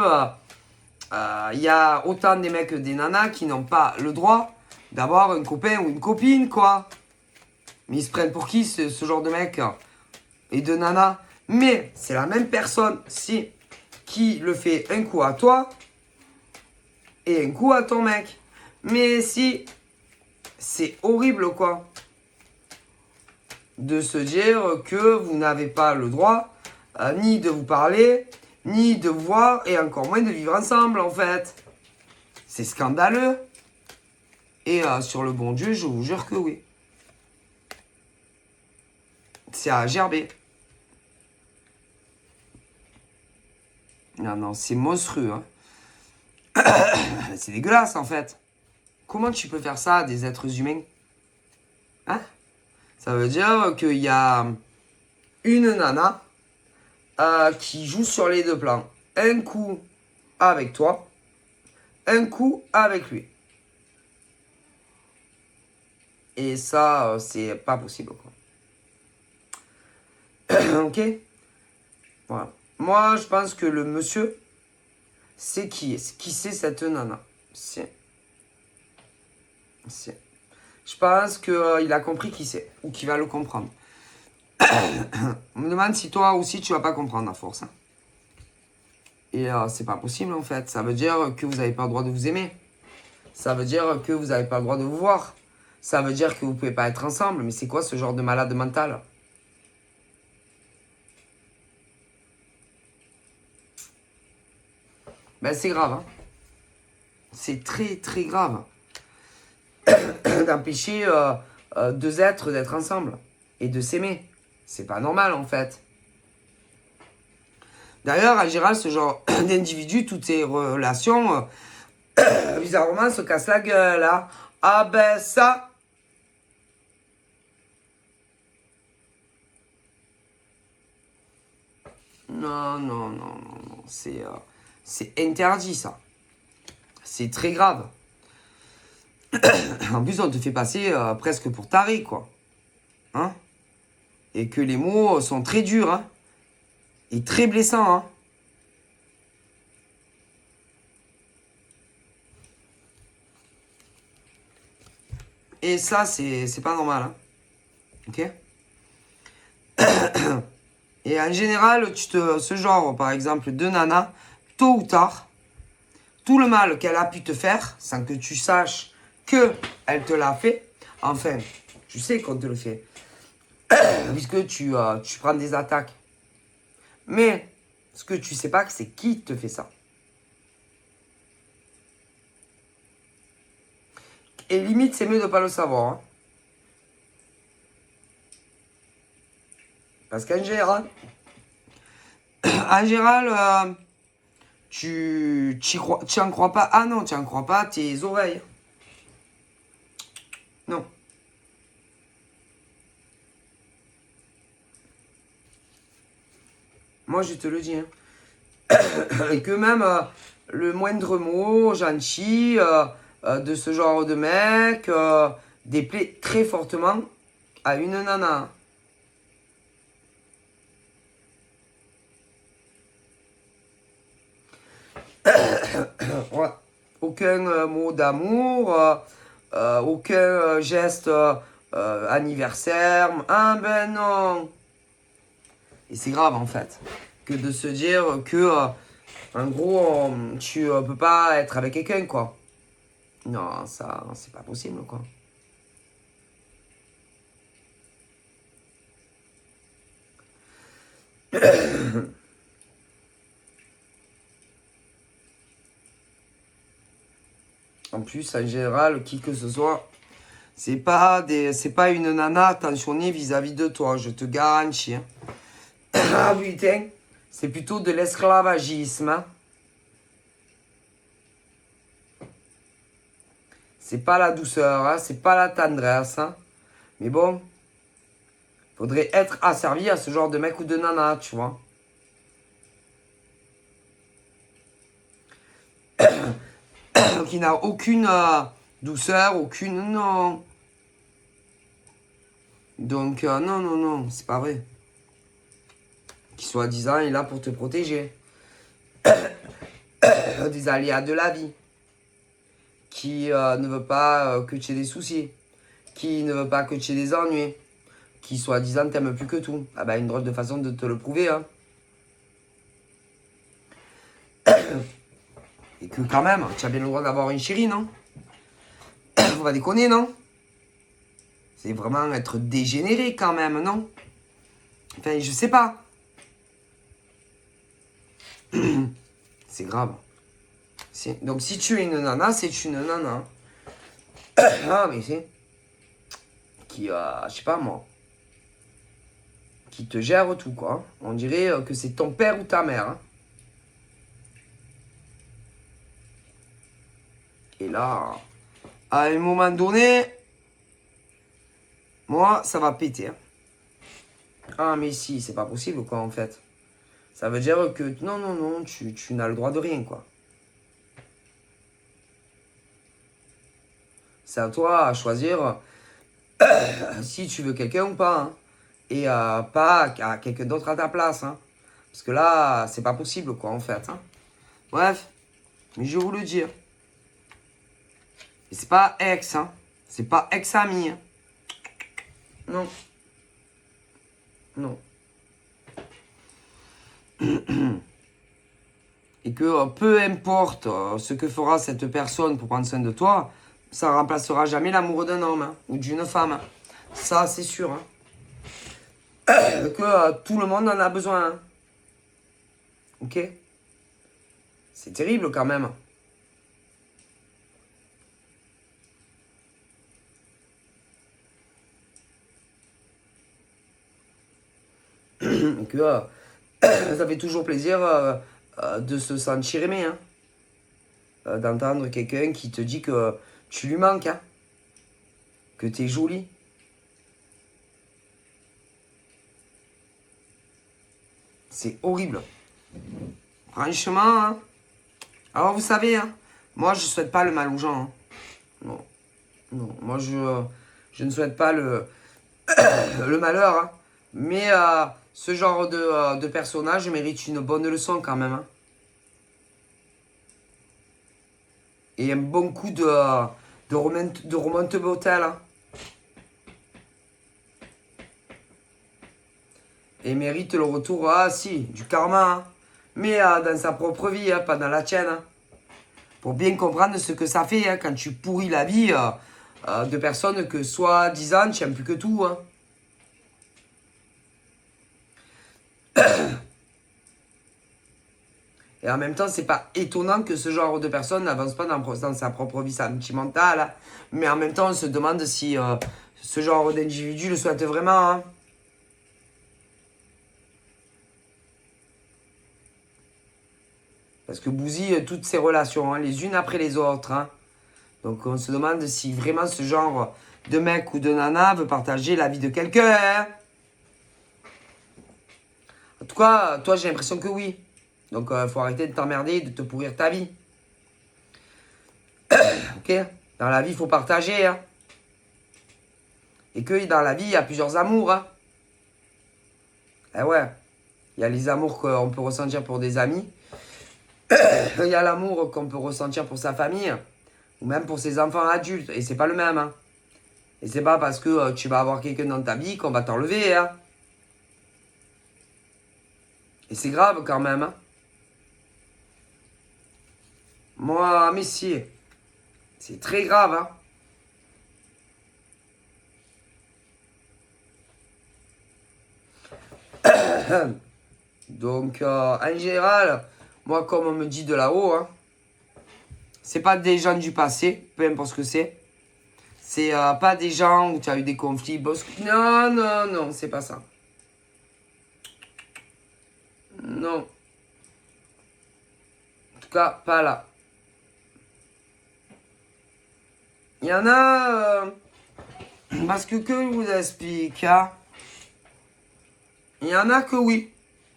y a autant des mecs que des nanas qui n'ont pas le droit d'avoir un copain ou une copine, quoi. Mais ils se prennent pour qui, ce genre de mec et de nana. Mais c'est la même personne, si, qui le fait un coup à toi et un coup à ton mec. Mais si, c'est horrible, quoi. De se dire que vous n'avez pas le droit ni de vous parler, ni de vous voir, et encore moins de vivre ensemble, en fait. C'est scandaleux. Et sur le bon Dieu, je vous jure que oui. C'est à gerber. Non, non, c'est monstrueux. Hein. C'est dégueulasse, en fait. Comment tu peux faire ça à des êtres humains? Hein? Ça veut dire qu'il y a une nana qui joue sur les deux plans. Un coup avec toi, un coup avec lui. Et ça, c'est pas possible, quoi. Ok? Voilà. Moi, je pense que le monsieur, c'est qui est. Qui c'est cette nana? C'est. Je pense qu'il a compris qui c'est. Ou qu'il va le comprendre. On me demande si toi aussi tu vas pas comprendre à force. Hein. Et c'est pas possible en fait. Ça veut dire que vous n'avez pas le droit de vous aimer. Ça veut dire que vous n'avez pas le droit de vous voir. Ça veut dire que vous pouvez pas être ensemble. Mais c'est quoi ce genre de malade mental? Ben c'est grave. Hein. C'est très très grave. D'empêcher deux êtres d'être ensemble. Et de s'aimer. C'est pas normal en fait. D'ailleurs, en général, ce genre d'individu, toutes ces relations, bizarrement, se cassent la gueule. Hein. Ah ben ça... Non, non, non, non, non. C'est interdit, ça. C'est très grave. En plus, on te fait passer presque pour taré, quoi. Hein? Et que les mots sont très durs, hein. Et très blessants, hein. Et ça, c'est pas normal, hein. Ok? Et en général, ce genre, par exemple, de nana, tôt ou tard, tout le mal qu'elle a pu te faire, sans que tu saches qu'elle te l'a fait, enfin, tu sais qu'on te le fait, puisque tu prends des attaques. Mais ce que tu sais pas, c'est qui te fait ça. Et limite, c'est mieux de ne pas le savoir. Hein. Parce qu'en général, tu en crois pas. Ah non, tu en crois pas tes oreilles. Non. Moi, je te le dis. Hein. Et que même le moindre mot gentil de ce genre de mec déplaît très fortement à une nana. Ouais. Aucun mot d'amour, aucun geste anniversaire. Ah ben non. Et c'est grave, en fait. Que de se dire que, en gros, tu peux pas être avec quelqu'un, quoi. Non, ça, c'est pas possible, quoi. En plus, en général, qui que ce soit, c'est pas une nana attentionnée vis-à-vis de toi, je te garantis. Hein. Ah putain, c'est plutôt de l'esclavagisme. Hein. C'est pas la douceur, hein, c'est pas la tendresse. Hein. Mais bon, faudrait être asservi à ce genre de mec ou de nana, tu vois. Qui n'a aucune douceur, aucune... Non. Donc, non, non, non, c'est pas vrai. Qui soi-disant est là pour te protéger. Des aléas de la vie. Qui ne veut pas que tu aies des soucis. Qui ne veut pas que tu aies des ennuis. Qui soi-disant t'aime plus que tout. Ah bah, une drôle de façon de te le prouver, hein. Et que quand même, tu as bien le droit d'avoir une chérie, non? Faut pas déconner, non? C'est vraiment être dégénéré quand même, non? Enfin, je sais pas. C'est grave. Donc si tu es une nana, c'est une nana. Ah, mais c'est... Qui, je sais pas moi. Qui te gère tout, quoi. On dirait que c'est ton père ou ta mère. Hein. Et là, à un moment donné, moi, ça va péter. Hein. Ah, mais si, c'est pas possible, quoi, en fait. Ça veut dire que, non, non, non, tu n'as le droit de rien, quoi. C'est à toi à choisir si tu veux quelqu'un ou pas. Hein. Et pas à quelqu'un d'autre à ta place. Hein. Parce que là, c'est pas possible, quoi, en fait. Hein. Bref, mais je vais vous le dire. Et c'est pas ex, hein. C'est pas ex-ami. Hein. Non. Non. Et que peu importe ce que fera cette personne pour prendre soin de toi, ça ne remplacera jamais l'amour d'un homme hein, ou d'une femme. Hein. Ça, c'est sûr. Hein. Que tout le monde en a besoin. Hein. Ok? C'est terrible quand même. Que ça fait toujours plaisir de se sentir aimé. Hein. D'entendre quelqu'un qui te dit que tu lui manques. Hein. Que tu es jolie. C'est horrible. Franchement, hein. Alors vous savez, hein, moi je souhaite pas le mal aux gens. Hein. Non. Non. Moi je ne souhaite pas le malheur. Hein. Mais ce genre de personnage mérite une bonne leçon quand même. Hein. Et un bon coup de remonte botelle. Hein. Et mérite le retour, si, du karma. Hein. Mais dans sa propre vie, hein, pas dans la tienne. Hein. Pour bien comprendre ce que ça fait hein, quand tu pourris la vie de personnes que soi-disant tu n'aimes plus que tout. Hein. Et en même temps, c'est pas étonnant que ce genre de personne n'avance pas dans sa propre vie sentimentale. Hein. Mais en même temps, on se demande si ce genre d'individu le souhaite vraiment. Hein. Parce que bousille toutes ces relations, hein, les unes après les autres. Hein. Donc on se demande si vraiment ce genre de mec ou de nana veut partager la vie de quelqu'un. Hein. En tout cas, toi j'ai l'impression que oui. Donc faut arrêter de t'emmerder et de te pourrir ta vie. Ok? Dans la vie, il faut partager. Hein. Et que dans la vie, il y a plusieurs amours. Hein. Eh ouais. Il y a les amours qu'on peut ressentir pour des amis. Il y a l'amour qu'on peut ressentir pour sa famille. Ou même pour ses enfants adultes. Et c'est pas le même. Hein. Et c'est pas parce que tu vas avoir quelqu'un dans ta vie qu'on va t'enlever. Hein. Et c'est grave quand même. Hein. Moi, messieurs, c'est très grave. Hein. Donc, en général, moi, comme on me dit de là-haut, hein, c'est pas des gens du passé, peu importe ce que c'est. C'est pas des gens où tu as eu des conflits. Non, non, non, c'est pas ça. Non. En tout cas, pas là. Il y en a... parce que je vous explique, hein, il y en a que oui.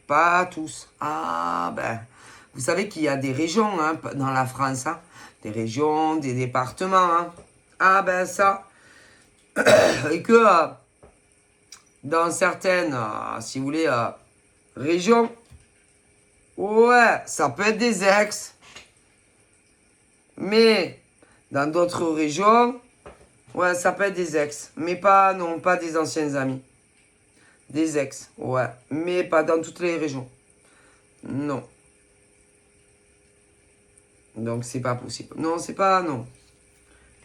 Pas tous. Ah, ben... Vous savez qu'il y a des régions hein, dans la France. Hein, des régions, des départements. Hein. Ah, ben ça... et que dans certaines, si vous voulez, régions, ouais, ça peut être des ex. Mais dans d'autres régions, ouais, ça peut être des ex. Mais pas, non, pas des anciens amis. Des ex, ouais. Mais pas dans toutes les régions. Non. Donc c'est pas possible. Non, c'est pas, non.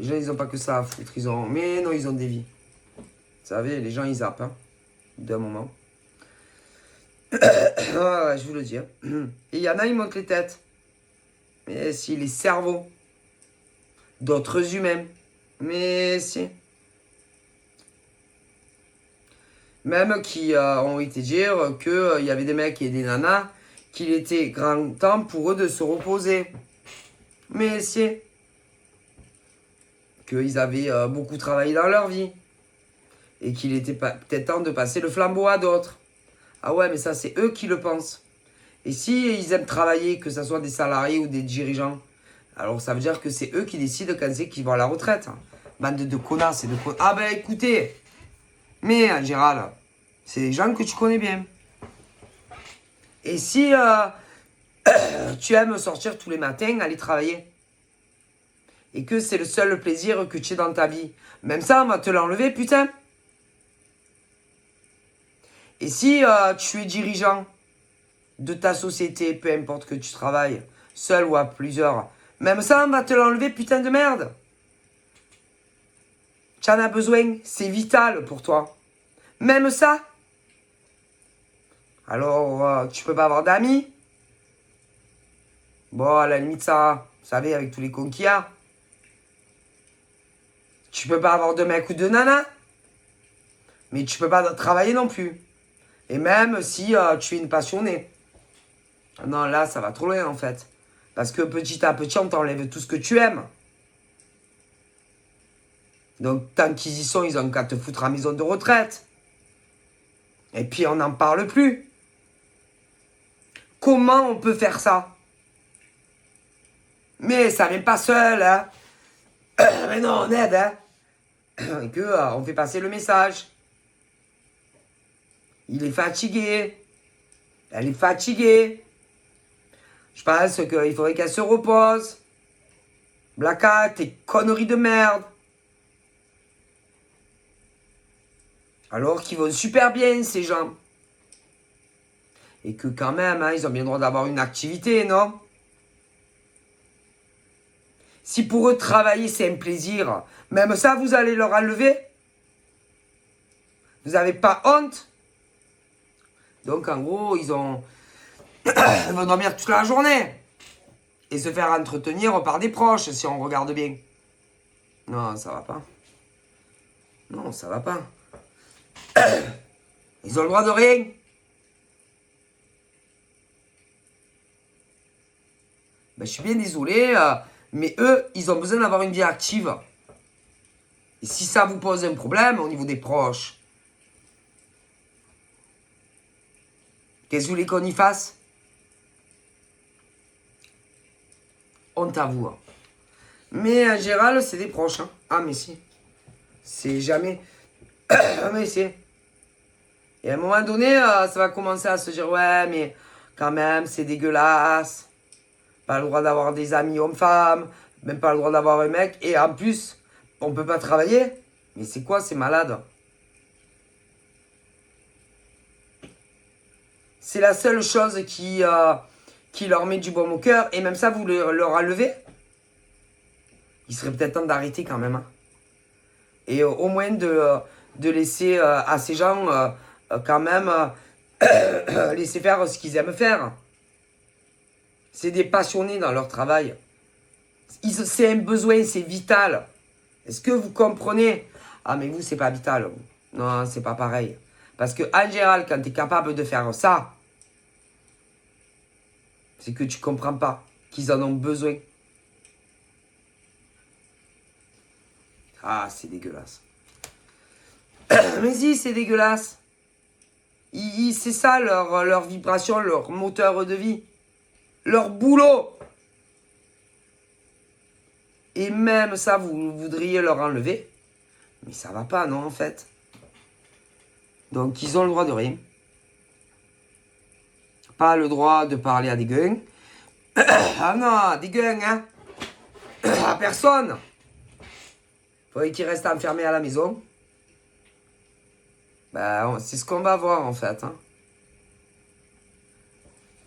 Les gens, ils ont pas que ça à foutre. Ils ont, mais non, ils ont des vies. Vous savez, les gens, ils zappent, hein, d'un moment. Ouais, je vous le dis. Hein. Et il y en a, ils montent les têtes. Mais si, les cerveaux. D'autres humains. Mais si. Même qui ont été dire qu'il y avait des mecs et des nanas, qu'il était grand temps pour eux de se reposer. Mais si. Qu'ils avaient beaucoup travaillé dans leur vie. Et qu'il était peut-être temps de passer le flambeau à d'autres. Ah ouais, mais ça, c'est eux qui le pensent. Et si ils aiment travailler, que ce soit des salariés ou des dirigeants, alors ça veut dire que c'est eux qui décident quand c'est qu'ils vont à la retraite. Bande de connasses et de connasses. Ah ben écoutez, mais Gérald, c'est des gens que tu connais bien. Et si tu aimes sortir tous les matins, aller travailler, et que c'est le seul plaisir que tu aies dans ta vie, même ça, on va te l'enlever, putain. Et si tu es dirigeant de ta société, peu importe que tu travailles, seul ou à plusieurs, même ça, on va te l'enlever, putain de merde. Tu en as besoin, c'est vital pour toi. Même ça. Alors, tu peux pas avoir d'amis. Bon, à la limite, ça, vous savez, avec tous les cons qu'il y a. Tu peux pas avoir de mec ou de nana. Mais tu peux pas travailler non plus. Et même si tu es une passionnée. Non, là, ça va trop loin, en fait. Parce que petit à petit, on t'enlève tout ce que tu aimes. Donc, tant qu'ils y sont, ils ont qu'à te foutre à maison de retraite. Et puis, on n'en parle plus. Comment on peut faire ça? Mais ça n'est pas seul, hein. Mais non, on aide, hein. Et que, on fait passer le message. Il est fatigué. Elle est fatiguée. Je pense qu'il faudrait qu'elle se repose. Blacka, tes conneries de merde. Alors qu'ils vont super bien, ces gens. Et que quand même, hein, ils ont bien le droit d'avoir une activité, non? Si pour eux, travailler, c'est un plaisir, même ça, vous allez leur enlever? Vous n'avez pas honte? Donc, en gros, ils vont dormir toute la journée. Et se faire entretenir par des proches, si on regarde bien. Non, ça va pas. Non, ça va pas. Ils ont le droit de rien. Ben, je suis bien désolé, mais eux, ils ont besoin d'avoir une vie active. Et si ça vous pose un problème au niveau des proches, qu'est-ce que vous voulez qu'on y fasse? Honte à vous. Hein. Mais en général, c'est des proches. Hein. Ah, mais si. C'est jamais... ah, mais si. Et à un moment donné, ça va commencer à se dire, ouais, mais quand même, c'est dégueulasse. Pas le droit d'avoir des amis hommes-femmes, même pas le droit d'avoir un mec. Et en plus, on peut pas travailler. Mais c'est quoi, c'est malade? C'est la seule chose qui leur met du baume au cœur. Et même ça, vous leur enlevez. Il serait peut-être temps d'arrêter quand même. Hein. Et au moins de laisser à ces gens quand même laisser faire ce qu'ils aiment faire. C'est des passionnés dans leur travail. C'est un besoin, c'est vital. Est-ce que vous comprenez? Ah, mais vous, c'est pas vital. Non, c'est pas pareil. Parce que, en général, quand tu es capable de faire ça, c'est que tu comprends pas qu'ils en ont besoin. Ah, c'est dégueulasse. Mais si, c'est dégueulasse. C'est ça leur vibration, leur moteur de vie. Leur boulot. Et même ça, vous voudriez leur enlever. Mais ça va pas, non, en fait. Donc, ils ont le droit de rien. Pas le droit de parler à des gueules. Ah non, des gueules, hein. À personne. Faudrait qu'ils restent enfermés à la maison. Ben, c'est ce qu'on va voir, en fait. Hein.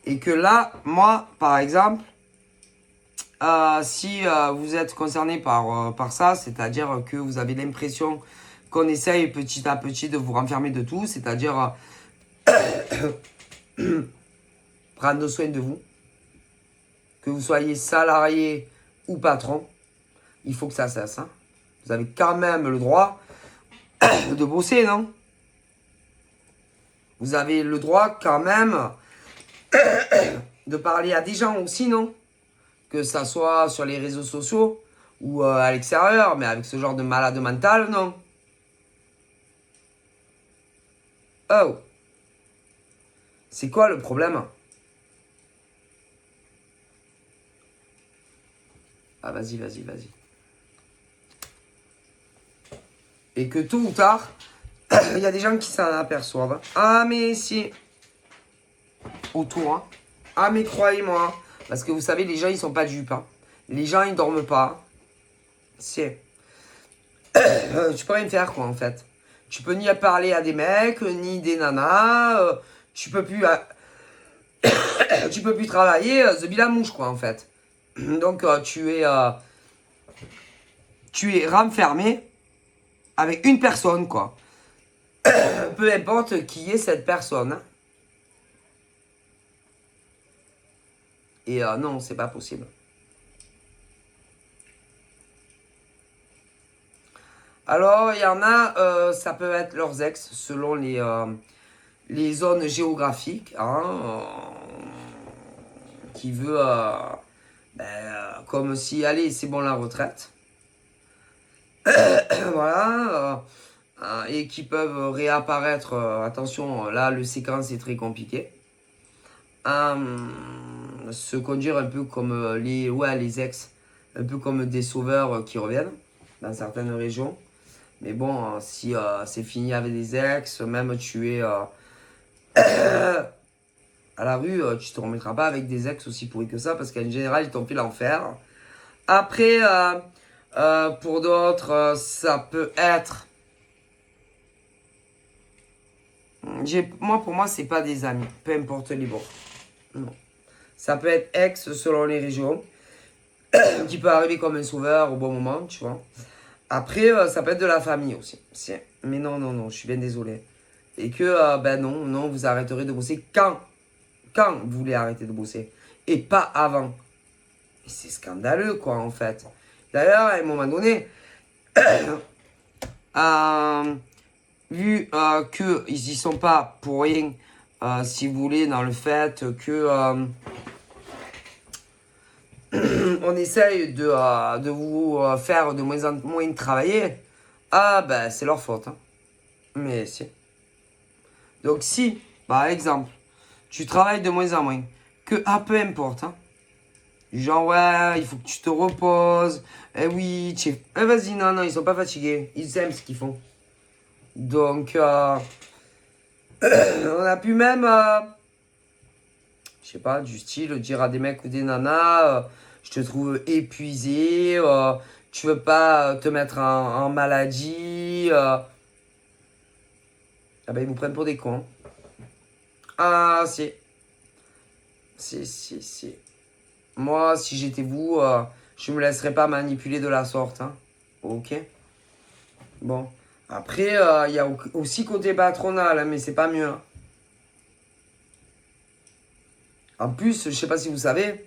Et que là, moi, par exemple, si vous êtes concerné par ça, c'est-à-dire que vous avez l'impression qu'on essaye petit à petit de vous renfermer de tout, c'est-à-dire prendre soin de vous, que vous soyez salarié ou patron, il faut que ça cesse. Hein. Vous avez quand même le droit de bosser, non? Vous avez le droit quand même de parler à des gens aussi, non? Que ça soit sur les réseaux sociaux ou à l'extérieur, mais avec ce genre de malade mental, non. Oh. C'est quoi le problème? Ah, vas-y. Et que tôt ou tard, il y a des gens qui s'en aperçoivent. Ah, mais si. Autour, hein. Ah, mais croyez-moi. Parce que vous savez, les gens, ils sont pas dupes. Hein. Les gens, ils dorment pas. Si. Tu peux rien faire, quoi, en fait. Tu peux ni parler à des mecs, ni des nanas. Tu peux plus... tu peux plus travailler. The Bill mouche, quoi, en fait. Donc, tu es renfermé avec une personne, quoi. Peu importe qui est cette personne. Hein. Et non, c'est pas possible. Alors, il y en a, ça peut être leurs ex, selon les zones géographiques, hein, qui veut, comme si, allez, c'est bon la retraite. Voilà, et qui peuvent réapparaître, attention, là, le séquence est très compliqué. Se conduire un peu comme les ex, un peu comme des sauveurs qui reviennent dans certaines régions. Mais bon, si c'est fini avec des ex, même tu es à la rue, tu te remettras pas avec des ex aussi pourris que ça, parce qu'en général, ils t'ont fait l'enfer. Après, pour d'autres, ça peut être... Moi, pour moi, c'est pas des amis, peu importe les bords. Non. Ça peut être ex selon les régions, qui peut arriver comme un sauveur au bon moment, tu vois. Après, ça peut être de la famille aussi. Mais non, je suis bien désolé. Et que, non, vous arrêterez de bosser quand vous voulez arrêter de bosser. Et pas avant. Et c'est scandaleux, quoi, en fait. D'ailleurs, à un moment donné, vu qu'ils y sont pas pour rien, si vous voulez, dans le fait que on essaye de vous faire de moins en moins travailler, c'est leur faute. Hein. Mais si. Donc si, par exemple, tu travailles de moins en moins, que peu importe, hein, genre ouais, il faut que tu te reposes, oui, vas-y, non, ils sont pas fatigués, ils aiment ce qu'ils font. Donc, on a pu même, je sais pas, du style, dire à des mecs ou des nanas, je te trouve épuisé, tu veux pas te mettre en maladie, ils vous prennent pour des cons. Ah, si. Si. Moi, si j'étais vous, je me laisserais pas manipuler de la sorte. Hein. Ok. Bon. Après, il y a aussi côté patronal, hein, mais c'est pas mieux. Hein. En plus, je sais pas si vous savez,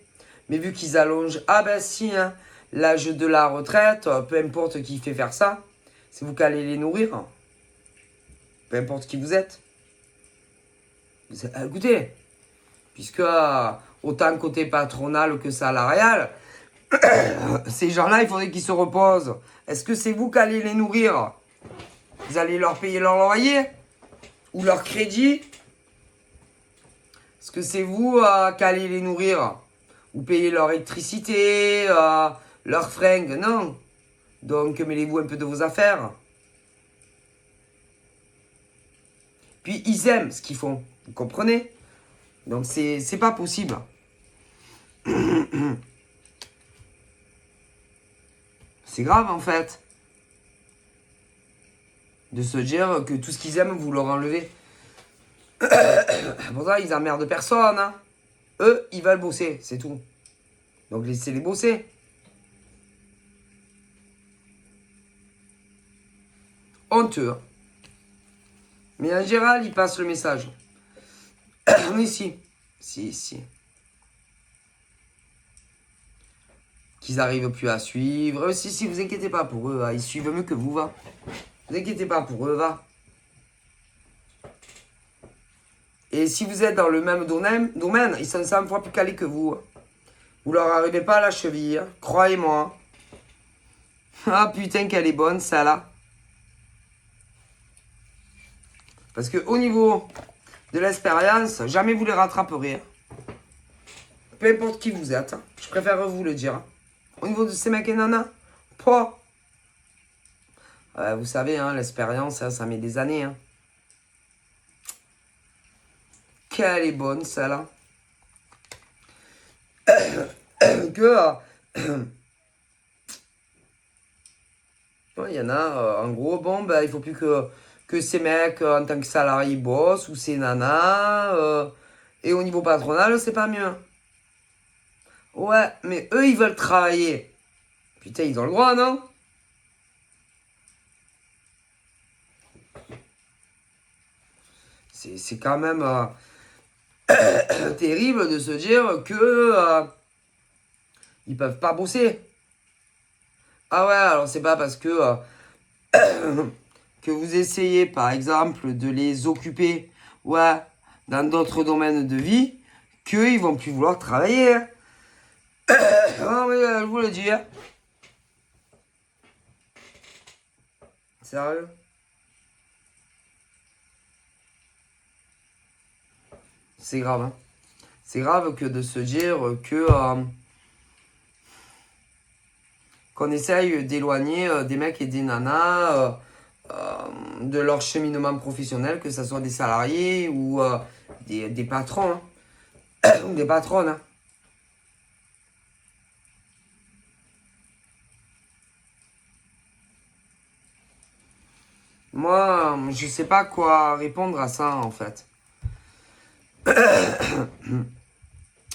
mais vu qu'ils allongent, ah ben si, hein, l'âge de la retraite, peu importe qui fait faire ça, c'est vous qui allez les nourrir. Hein. Peu importe qui vous êtes. Écoutez, puisque autant côté patronal que salarial, ces gens-là, il faudrait qu'ils se reposent. Est-ce que c'est vous qui allez les nourrir? Vous allez leur payer leur loyer? Ou leur crédit? Est-ce que c'est vous qui allez les nourrir? Ou payer leur électricité, leurs fringues? Non. Donc, mêlez-vous un peu de vos affaires. Puis, ils aiment ce qu'ils font. Vous comprenez? Donc, c'est pas possible. C'est grave, en fait. De se dire que tout ce qu'ils aiment, vous leur enlevez. Pour ça, ils emmerdent personne. Hein. Eux, ils veulent bosser, c'est tout. Donc, laissez-les bosser. Honteux. Hein. Mais en général, ils passent le message. Mais si. Si. Qu'ils n'arrivent plus à suivre. Si, vous inquiétez pas pour eux. Ils suivent mieux que vous, va. Vous inquiétez pas pour eux, va. Et si vous êtes dans le même domaine, ils sont 100 fois plus calés que vous. Vous leur arrivez pas à la cheville. Hein. Croyez-moi. Ah putain, qu'elle est bonne, ça là. Parce que au niveau de l'expérience, jamais vous les rattraperez. Hein. Peu importe qui vous êtes. Hein. Je préfère vous le dire. Hein. Au niveau de ces mecs et nanas, pas. Vous savez, hein, l'expérience, hein, ça met des années. Hein. Qu'elle est bonne, celle-là. Il y en a, en gros, bon, ben, il faut plus que ces mecs, en tant que salariés, bossent, ou ces nanas. Et au niveau patronal, c'est pas mieux. Ouais, mais eux, ils veulent travailler. Putain, ils ont le droit, non? C'est quand même terrible de se dire que ils peuvent pas bosser. Ah ouais, alors c'est pas parce que vous essayez, par exemple, de les occuper, ouais, dans d'autres domaines de vie, qu'ils vont plus vouloir travailler. Hein. Ah oui, je vous le dis. Hein. Sérieux? C'est grave, hein. C'est grave que de se dire qu'on essaye d'éloigner des mecs et des nanas de leur cheminement professionnel, que ce soit des salariés ou des patrons, hein. Ou des patronnes. Hein. Moi, je sais pas quoi répondre à ça, en fait.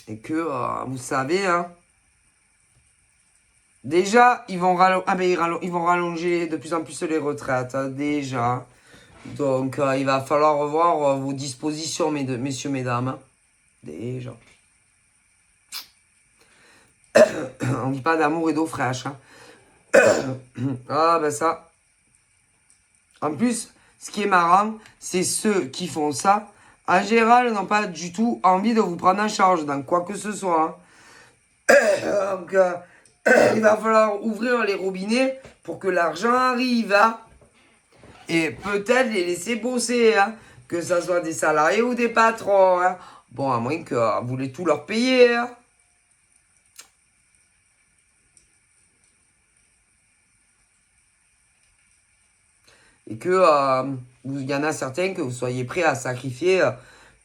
Et que, vous savez, hein, déjà, ils vont, ils vont rallonger de plus en plus les retraites, hein, déjà. Donc, il va falloir revoir vos dispositions, messieurs, mesdames. Hein. Déjà. On dit pas d'amour et d'eau fraîche. Hein. Ah, ben ça. En plus, ce qui est marrant, c'est ceux qui font ça, en général, n'ont pas du tout envie de vous prendre en charge dans quoi que ce soit. Hein. Donc, il va falloir ouvrir les robinets pour que l'argent arrive. Hein. Et peut-être les laisser bosser. Hein. Que ce soit des salariés ou des patrons. Hein. Bon, à moins que vous voulez tout leur payer. Hein. Et que il y en a certains que vous soyez prêts à sacrifier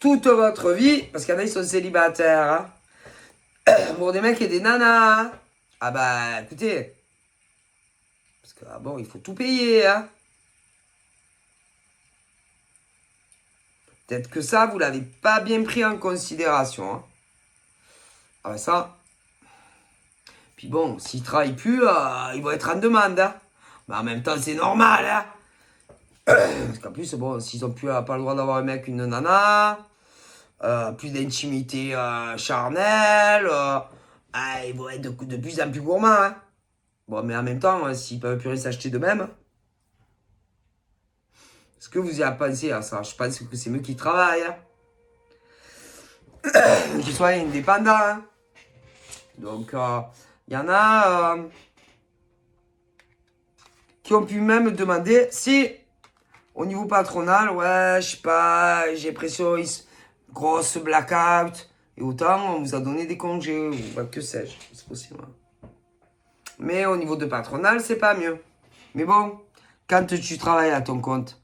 toute votre vie, parce qu'il y en a ils sont célibataires, hein, pour des mecs et des nanas. Hein. Ah bah écoutez, parce que bon, il faut tout payer. Hein. Peut-être que ça, vous l'avez pas bien pris en considération. Hein. Ah ben ça. Puis bon, s'ils travaillent plus, ils vont être en demande. Hein. Mais en même temps, c'est normal. Hein. Parce qu'en plus, bon, s'ils ont plus, pas le droit d'avoir un mec, une nana, plus d'intimité charnelle, ils vont être de plus en plus gourmands. Hein. Bon, mais en même temps, s'ils peuvent plus s'acheter d'eux-mêmes, est-ce que vous y avez pensé à ça? Je pense que c'est mieux qu'ils travaillent. Hein. Qu'ils soient indépendants. Hein. Donc, il y en a qui ont pu même demander si, au niveau patronal, ouais, je sais pas, j'ai l'impression, grosse blackout, et autant on vous a donné des congés, ou bah, que sais-je, c'est possible. Hein. Mais au niveau de patronal, c'est pas mieux. Mais bon, quand tu travailles à ton compte,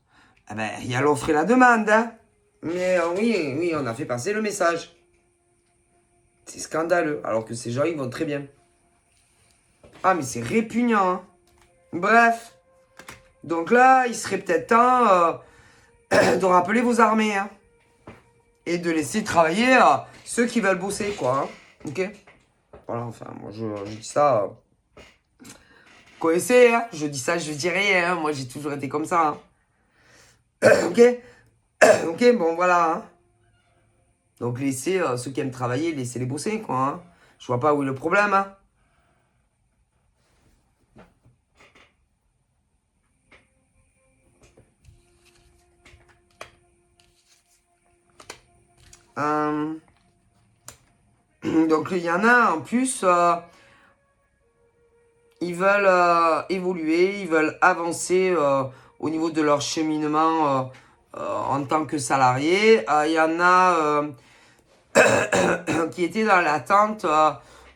eh ben, il y a l'offre et la demande. Hein. Mais oui, on a fait passer le message. C'est scandaleux, alors que ces gens, ils vont très bien. Ah, mais c'est répugnant. Hein. Bref. Donc là, il serait peut-être temps de rappeler vos armées. Hein. Et de laisser travailler ceux qui veulent bosser, quoi. Hein. Ok? Voilà, enfin, moi, je dis ça. Vous connaissez, hein? Je dis ça, je dis rien. Hein. Moi, j'ai toujours été comme ça. Hein. Ok? Ok, bon, voilà. Hein. Donc, laissez ceux qui aiment travailler, laissez-les bosser, quoi. Hein. Je vois pas où est le problème. Hein. Donc, il y en a, en plus, ils veulent évoluer, ils veulent avancer au niveau de leur cheminement en tant que salariés. Il y en a qui étaient dans l'attente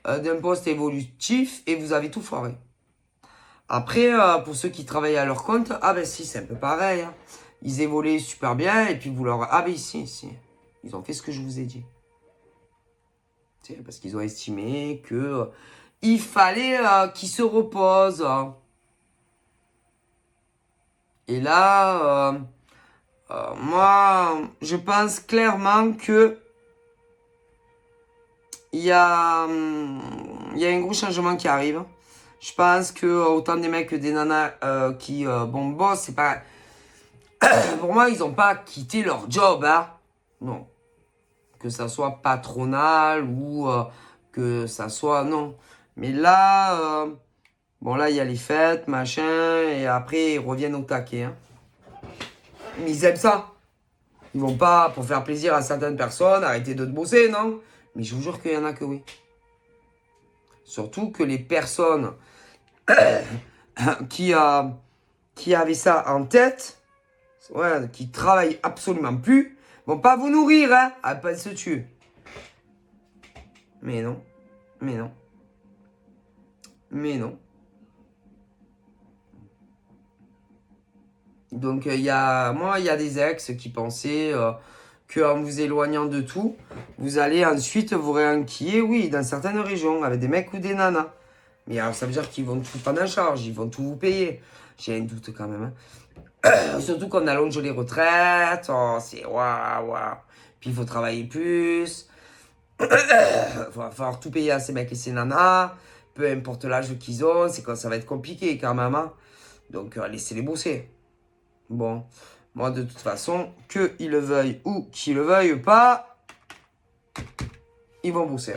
d'un poste évolutif et vous avez tout foiré. Après, pour ceux qui travaillent à leur compte, ah ben si, c'est un peu pareil. Hein. Ils évoluaient super bien et puis vous leur... Ah ben si. Ils ont fait ce que je vous ai dit. Parce qu'ils ont estimé que il fallait qu'ils se reposent. Et là, moi, je pense clairement que il y a un gros changement qui arrive. Je pense que autant des mecs que des nanas qui bossent, c'est pas... Pour moi, ils n'ont pas quitté leur job. Hein. Non. Que ça soit patronal ou que ça soit... Non. Mais là, bon là, il y a les fêtes, machin, et après, ils reviennent au taquet. Hein. Mais ils aiment ça. Ils vont pas, pour faire plaisir à certaines personnes, arrêter de bosser, non? Mais je vous jure qu'il y en a que oui. Surtout que les personnes qui avaient ça en tête, ouais, qui travaillent absolument plus, vont pas vous nourrir, hein, à pas se tuer. Mais non. Donc, il y a des ex qui pensaient qu'en vous éloignant de tout, vous allez ensuite vous réenquiller, oui, dans certaines régions, avec des mecs ou des nanas. Mais alors, ça veut dire qu'ils vont tout prendre en charge, ils vont tout vous payer. J'ai un doute quand même. Hein. Surtout qu'on allonge les retraites, c'est waouh. Puis il faut travailler plus. Il va falloir tout payer à ces mecs et ces nanas. Peu importe l'âge qu'ils ont, c'est quand ça va être compliqué quand même. Hein. Donc, laissez-les bosser. Bon, moi de toute façon, qu'ils le veuillent ou qu'ils le veuillent pas, ils vont bosser.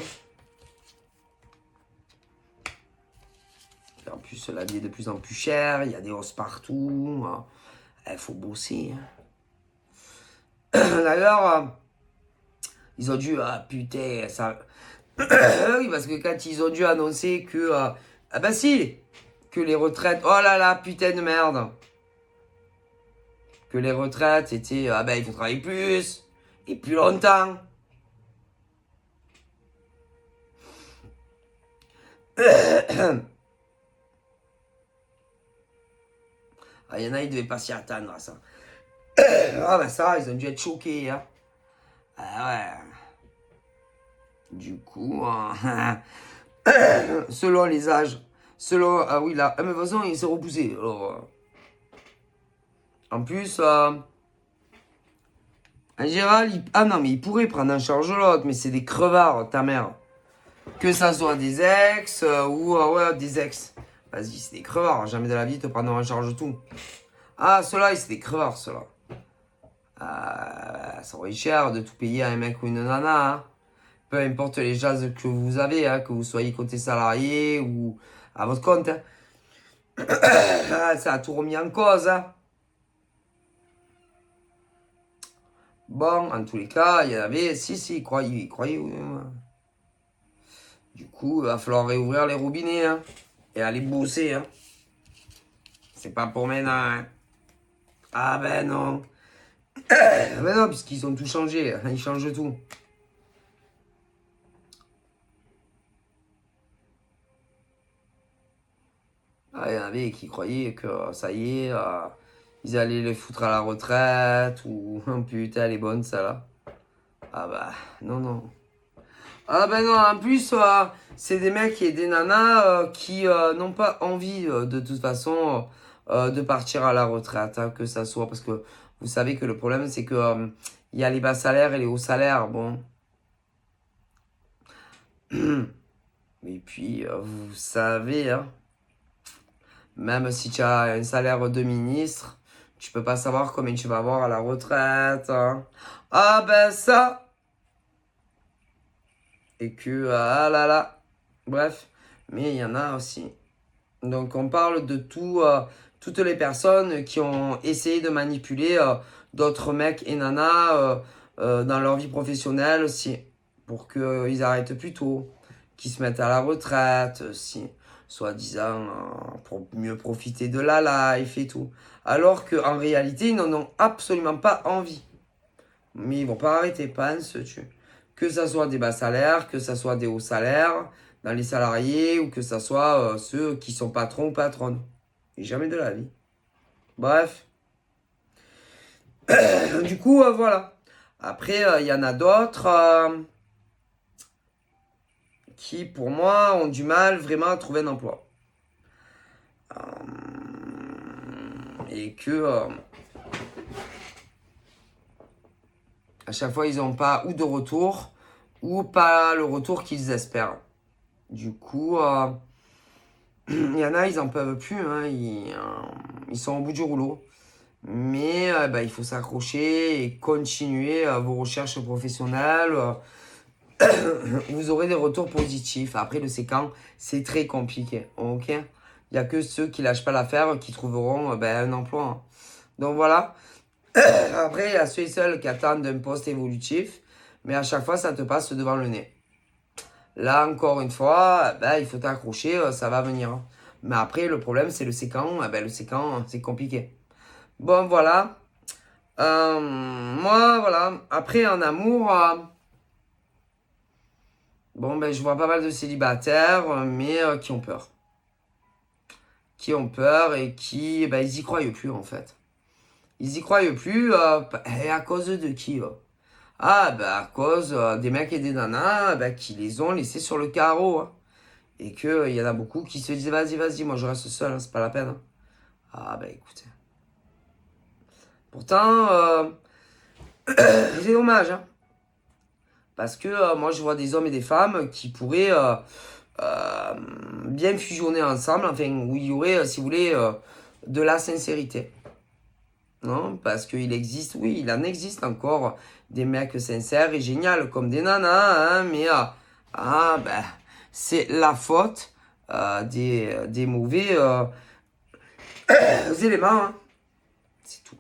En plus, la vie est de plus en plus chère, il y a des hausses partout. Il faut bosser. Hein. D'ailleurs, ils ont dû, putain, ça... oui, parce que quand ils ont dû annoncer que, ah bah si, que les retraites, oh là là, putain de merde. Que les retraites étaient, ah ben il faut travailler plus et plus longtemps. Ah, il y en a, ils devaient pas s'y attendre à ça. Ah ben ça, ils ont dû être choqués. Hein. Ah ouais. Du coup, selon les âges, ah oui là, mais de toute façon, il s'est repoussé. Alors, en plus, En général, ah non, mais ils pourraient prendre en charge l'autre, mais c'est des crevards, ta mère. Que ça soit des ex ou ouais, des ex. Vas-y, c'est des crevards. Jamais de la vie te prendre en charge tout. Ah, ceux-là, c'est des crevards, ceux-là. Ça aurait cher de tout payer à un mec ou une nana. Hein. Peu importe les jases que vous avez, hein, que vous soyez côté salarié ou à votre compte. Hein. Ça a tout remis en cause. Hein. Bon, en tous les cas, il y en avait, si, ils croyaient. Du coup, il va falloir réouvrir les robinets hein, et aller bosser. Hein. C'est pas pour maintenant. Hein. Ah ben non. Ben non, puisqu'ils ont tout changé. Ils changent tout. Ah, il y en avait qui croyaient que ça y est, ils allaient les foutre à la retraite ou putain, elle est bonne ça là. Ah bah, non, non. Ah bah non, en plus, c'est des mecs et des nanas qui n'ont pas envie de toute façon de partir à la retraite, hein, que ça soit parce que vous savez que le problème c'est que il y a les bas salaires et les hauts salaires, bon. Et puis, vous savez, hein, même si tu as un salaire de ministre, tu peux pas savoir combien tu vas avoir à la retraite. Hein. Ah ben ça, et que, ah là là, bref, mais il y en a aussi. Donc on parle de toutes les personnes qui ont essayé de manipuler d'autres mecs et nanas dans leur vie professionnelle aussi, pour qu'ils arrêtent plus tôt, qu'ils se mettent à la retraite aussi, soi-disant pour mieux profiter de la life et tout. Alors qu'en réalité, ils n'en ont absolument pas envie. Mais ils vont pas arrêter, penses-tu? Que ça soit des bas salaires, que ça soit des hauts salaires, dans les salariés, ou que ça soit ceux qui sont patrons ou patronnes. Et jamais de la vie. Bref. Du coup, voilà. Après, il y en a d'autres qui, pour moi, ont du mal vraiment à trouver un emploi. Et que à chaque fois, ils n'ont pas ou de retour, ou pas le retour qu'ils espèrent. Du coup, il y en a, ils en peuvent plus, hein, ils sont au bout du rouleau. Mais bah, il faut s'accrocher et continuer vos recherches professionnelles. Vous aurez des retours positifs. Après, le séquent, c'est très compliqué. Ok? Il n'y a que ceux qui lâchent pas l'affaire qui trouveront un emploi. Hein. Donc voilà. Après, il y a ceux et celles qui attendent un poste évolutif. Mais à chaque fois, ça te passe devant le nez. Là, encore une fois, il faut t'accrocher, ça va venir. Mais après, le problème, c'est le séquent. Le séquent, c'est compliqué. Bon, voilà. Moi, voilà. Après, en amour, je vois pas mal de célibataires, mais qui ont peur. Qui ont peur et qui, ils y croient plus, en fait. Ils y croient plus, et à cause de qui Ah, à cause des mecs et des nanas qui les ont laissés sur le carreau. Hein. Et qu'il y en a beaucoup qui se disent, vas-y, moi je reste seul, hein, c'est pas la peine. Hein. Ah, écoutez. Pourtant, c'est dommage. Hein. Parce que moi, je vois des hommes et des femmes qui pourraient bien fusionner ensemble, enfin, où il y aurait, si vous voulez, de la sincérité. Non, parce qu'il existe, oui, il en existe encore des mecs sincères et géniaux comme des nanas, hein, mais c'est la faute des mauvais éléments. Hein. C'est tout.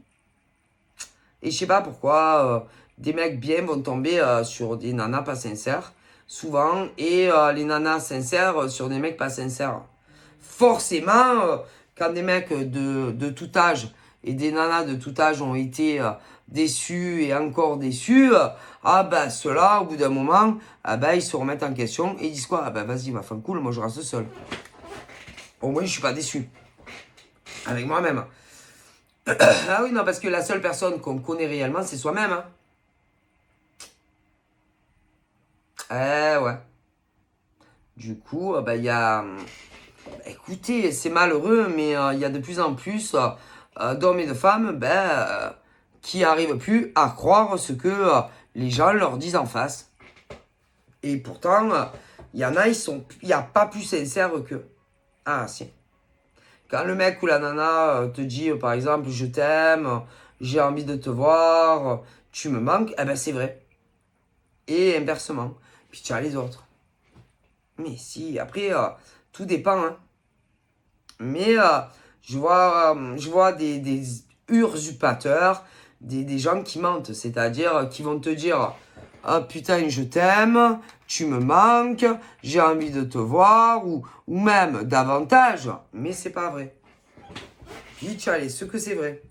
Et je sais pas pourquoi des mecs bien vont tomber sur des nanas pas sincères, souvent, et les nanas sincères sur des mecs pas sincères. Forcément, quand des mecs de tout âge et des nanas de tout âge ont été déçus et encore déçus, ceux-là, au bout d'un moment, ils se remettent en question et ils disent quoi? Vas-y, ma femme cool, moi je reste seul. Au moins, je suis pas déçu. Avec moi-même. Ah oui, non, parce que la seule personne qu'on connaît réellement, c'est soi-même. Hein. Ouais. Du coup, il y a... écoutez, c'est malheureux, mais il y a de plus en plus d'hommes et de femmes qui n'arrivent plus à croire ce que les gens leur disent en face. Et pourtant, il y en a, il n'y a pas plus sincère qu'eux. Ah, si. Quand le mec ou la nana te dit, par exemple, je t'aime, j'ai envie de te voir, tu me manques, eh ben c'est vrai. Et inversement. Puis tu as les autres. Mais si, après, tout dépend. Hein. Mais je vois des usurpateurs, des gens qui mentent. C'est-à-dire qui vont te dire, ah putain, je t'aime, tu me manques, j'ai envie de te voir, ou même davantage. Mais c'est pas vrai. Puis tu as ce que c'est vrai.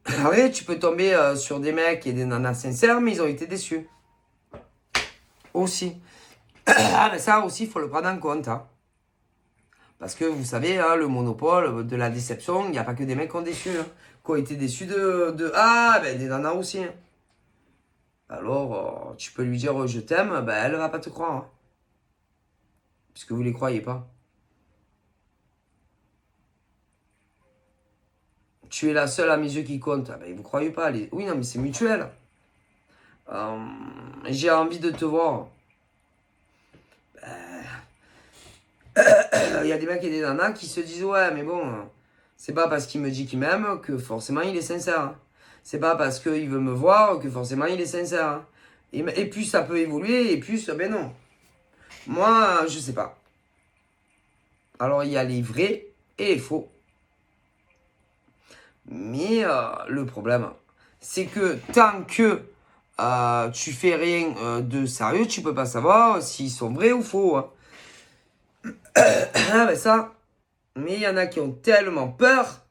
Après, tu peux tomber sur des mecs et des nanas sincères, mais ils ont été déçus. Aussi. Ah, mais ça aussi, il faut le prendre en compte. Hein. Parce que vous savez, hein, le monopole de la déception, il n'y a pas que des mecs qui ont déçu. Hein, qui ont été déçus ben des nanas aussi. Hein. Alors, tu peux lui dire je t'aime, ben elle va pas te croire. Hein, puisque vous les croyez pas. Tu es la seule à mes yeux qui compte. Ah, ben vous croyez pas. Oui, non, mais c'est mutuel. J'ai envie de te voir. Il y a des mecs et des nanas qui se disent ouais mais bon c'est pas parce qu'il me dit qu'il m'aime que forcément il est sincère hein. C'est pas parce qu'il veut me voir que forcément il est sincère hein. Et plus ça peut évoluer et plus ben non moi je sais pas. Alors il y a les vrais et les faux mais le problème c'est que tant que tu fais rien de sérieux tu peux pas savoir s'ils sont vrais ou faux hein. Ah ben ça. Mais il y en a qui ont tellement peur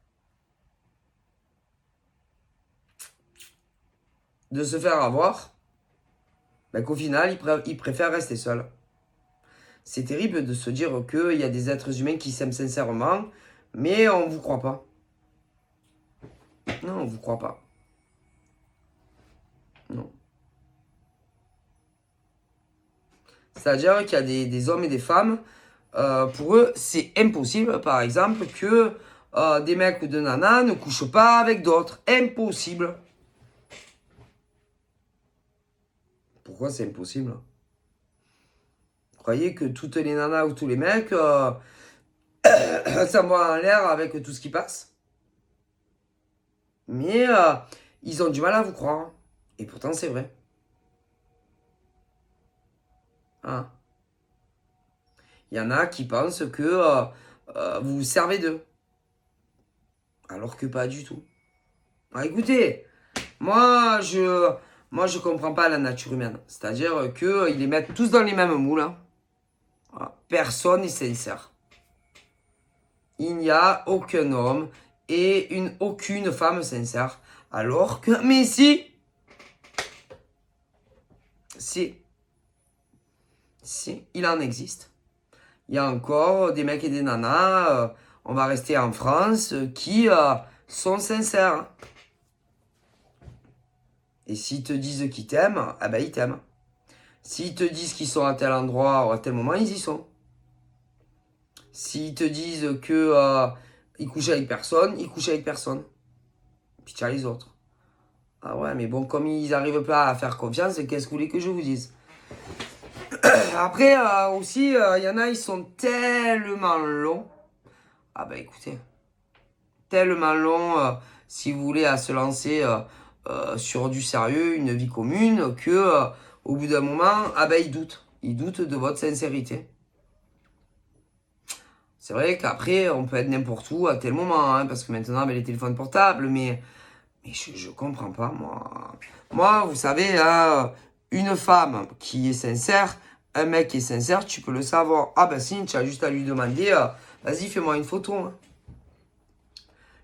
de se faire avoir ben qu'au final, ils préfèrent rester seuls. C'est terrible de se dire qu'il y a des êtres humains qui s'aiment sincèrement, mais on ne vous croit pas. Non, on ne vous croit pas. Non. C'est-à-dire qu'il y a des hommes et des femmes, pour eux, c'est impossible, par exemple, que des mecs ou des nanas ne couchent pas avec d'autres. Impossible. Pourquoi c'est impossible? Vous croyez que toutes les nanas ou tous les mecs s'envoient en l'air avec tout ce qui passe? Mais ils ont du mal à vous croire. Et pourtant, c'est vrai. Hein. Il y en a qui pensent que vous vous servez d'eux. Alors que pas du tout. Ah, écoutez, moi je comprends pas la nature humaine. C'est-à-dire qu'ils les mettent tous dans les mêmes moules. Hein. Voilà. Personne n'est sincère. Il n'y a aucun homme et aucune femme sincère. Alors que... Mais si, il en existe. Il y a encore des mecs et des nanas, on va rester en France, qui sont sincères. Et s'ils te disent qu'ils t'aiment, ah ben ils t'aiment. S'ils te disent qu'ils sont à tel endroit ou à tel moment, ils y sont. S'ils te disent que ils couchent avec personne, ils couchent avec personne. Puis tu as les autres. Ah ouais, mais bon, comme ils n'arrivent pas à faire confiance, qu'est-ce que vous voulez que je vous dise? Après, aussi, il y en a, ils sont tellement longs. Ah bah écoutez, tellement longs, si vous voulez, à se lancer sur du sérieux, une vie commune, que au bout d'un moment, ah bah ils doutent. Ils doutent de votre sincérité. C'est vrai qu'après, on peut être n'importe où à tel moment, hein, parce que maintenant, avec les téléphones portables, mais je comprends pas, moi. Moi, vous savez, hein, une femme qui est sincère, un mec qui est sincère, tu peux le savoir. Ah ben si, tu as juste à lui demander, vas-y, fais-moi une photo. Hein.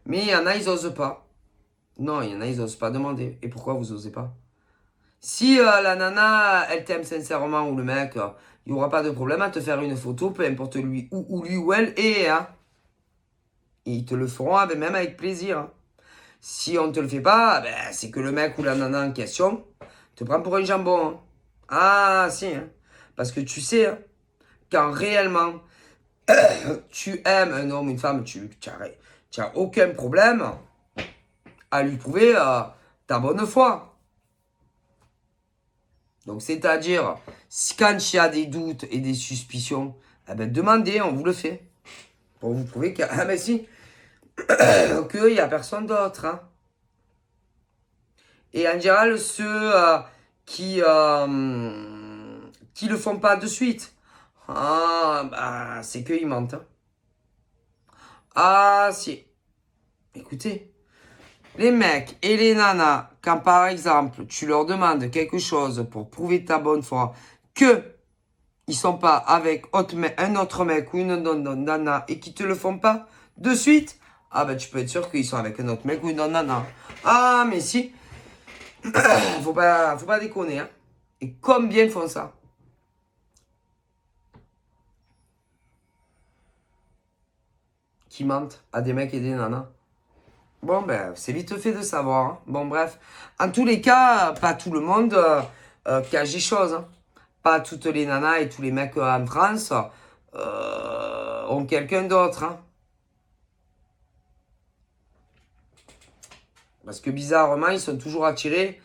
Mais il y en a, ils osent pas. Non, il y en a, ils osent pas demander. Et pourquoi vous osez pas? Si la nana, elle t'aime sincèrement, ou le mec, il n'y aura pas de problème à te faire une photo, peu importe lui ou elle est. Hein. Et ils te le feront même avec plaisir. Hein. Si on ne te le fait pas, ben, c'est que le mec ou la nana en question te prend pour un jambon. Hein. Ah, si. Hein. Parce que tu sais, hein, quand réellement tu aimes un homme, une femme, tu n'as aucun problème à lui prouver ta bonne foi. Donc, c'est-à-dire, si quand il y a des doutes et des suspicions, eh ben, demandez, on vous le fait. Pour vous prouver qu'il n'y a personne d'autre. Hein. Et en général, ceux qui le font pas de suite, c'est qu'ils mentent. Hein. Ah, si. Écoutez, les mecs et les nanas, quand par exemple, tu leur demandes quelque chose pour prouver ta bonne foi, que ils sont pas avec un autre mec ou une nana et qui te le font pas de suite, ben tu peux être sûr qu'ils sont avec un autre mec ou une autre nana. Ah, mais si. faut pas déconner. Hein. Et combien ils font ça? Qui mentent à des mecs et des nanas. Bon, ben, c'est vite fait de savoir. Hein. Bon, bref. En tous les cas, pas tout le monde cache des choses. Hein. Pas toutes les nanas et tous les mecs en France ont quelqu'un d'autre. Hein. Parce que bizarrement, ils sont toujours attirés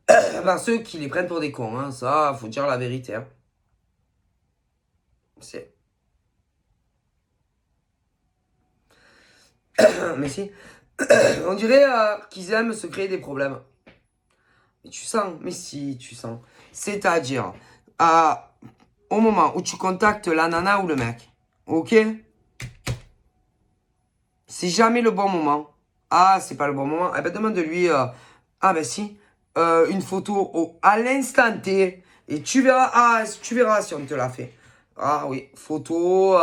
par ceux qui les prennent pour des cons. Hein. Ça, faut dire la vérité. Hein. C'est... Mais si. On dirait qu'ils aiment se créer des problèmes. Mais tu sens, mais si, tu sens. C'est-à-dire, au moment où tu contactes la nana ou le mec, ok? C'est jamais le bon moment. Ah, c'est pas le bon moment. Eh ben, demande-lui, ben si, une photo à l'instant T. Et tu verras si on te l'a fait. Ah oui, photo,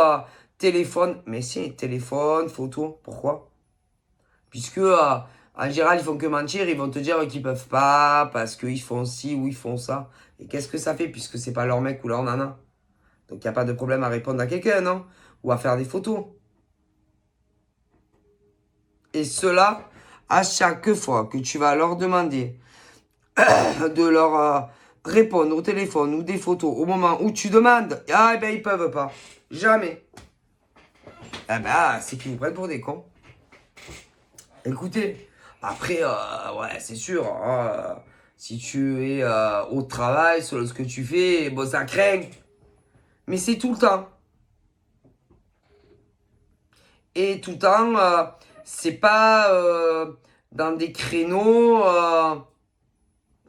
téléphone. Mais si, téléphone, photo. Pourquoi? Puisque, en général, ils font que mentir. Ils vont te dire qu'ils peuvent pas parce qu'ils font ci ou ils font ça. Et qu'est-ce que ça fait puisque c'est pas leur mec ou leur nana? Donc, il n'y a pas de problème à répondre à quelqu'un, non? Ou à faire des photos. Et cela, à chaque fois que tu vas leur demander de leur répondre au téléphone ou des photos au moment où tu demandes, eh ben ils peuvent pas. Jamais. Eh ben, c'est qu'ils vous prennent pour des cons. Écoutez, après, ouais, c'est sûr, hein, si tu es au travail, sur ce que tu fais, bon, ça craint. Mais c'est tout le temps. Et tout le temps, c'est pas dans des créneaux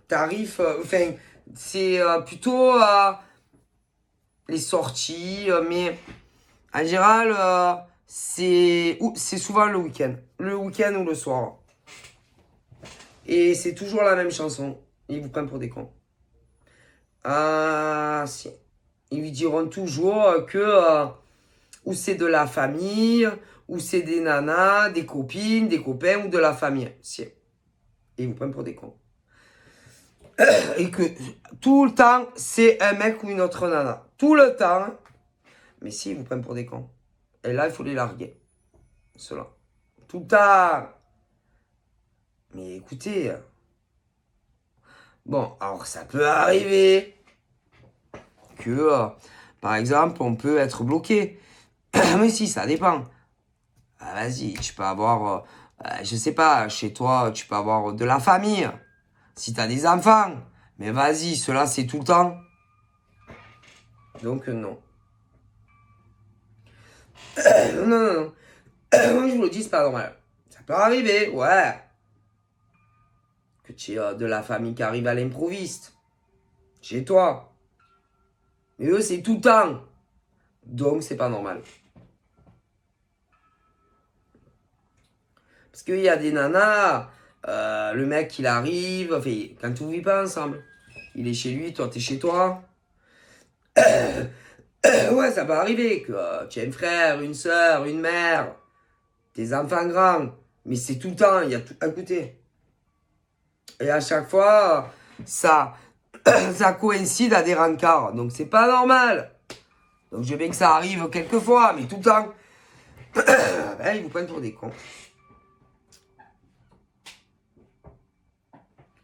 tarifs. Enfin, c'est plutôt les sorties. Mais en général, c'est souvent le week-end. Le week-end ou le soir. Et c'est toujours la même chanson. Ils vous prennent pour des cons. Ah, si. Ils lui diront toujours que ou c'est de la famille, ou c'est des nanas, des copines, des copains, ou de la famille. Si. Et ils vous prennent pour des cons. Et que tout le temps, c'est un mec ou une autre nana. Tout le temps. Mais si, ils vous prennent pour des cons. Et là, il faut les larguer. Cela. Tout le temps. Mais écoutez. Bon, alors ça peut arriver que, par exemple, on peut être bloqué. Mais si, ça dépend. Vas-y, tu peux avoir, je sais pas, chez toi, tu peux avoir de la famille. Si tu as des enfants. Mais vas-y, cela, c'est tout le temps. Donc, non. Non, non, non. Moi, je vous le dis, c'est pas normal. Ça peut arriver, ouais. Que tu aies de la famille qui arrive à l'improviste. Chez toi. Mais eux, c'est tout le temps. Donc, c'est pas normal. Parce qu'il y a des nanas, le mec, il arrive, enfin, quand vous ne vivez pas ensemble. Il est chez lui, toi, t'es chez toi. Ouais, ça peut arriver que tu as un frère, une soeur, une mère, tes enfants grands. Mais c'est tout le temps, il y a tout à côté. Et à chaque fois, ça, ça coïncide à des rencarts. Donc c'est pas normal. Donc je veux bien que ça arrive quelquefois, mais tout le temps. Ils vous prennent pour des cons.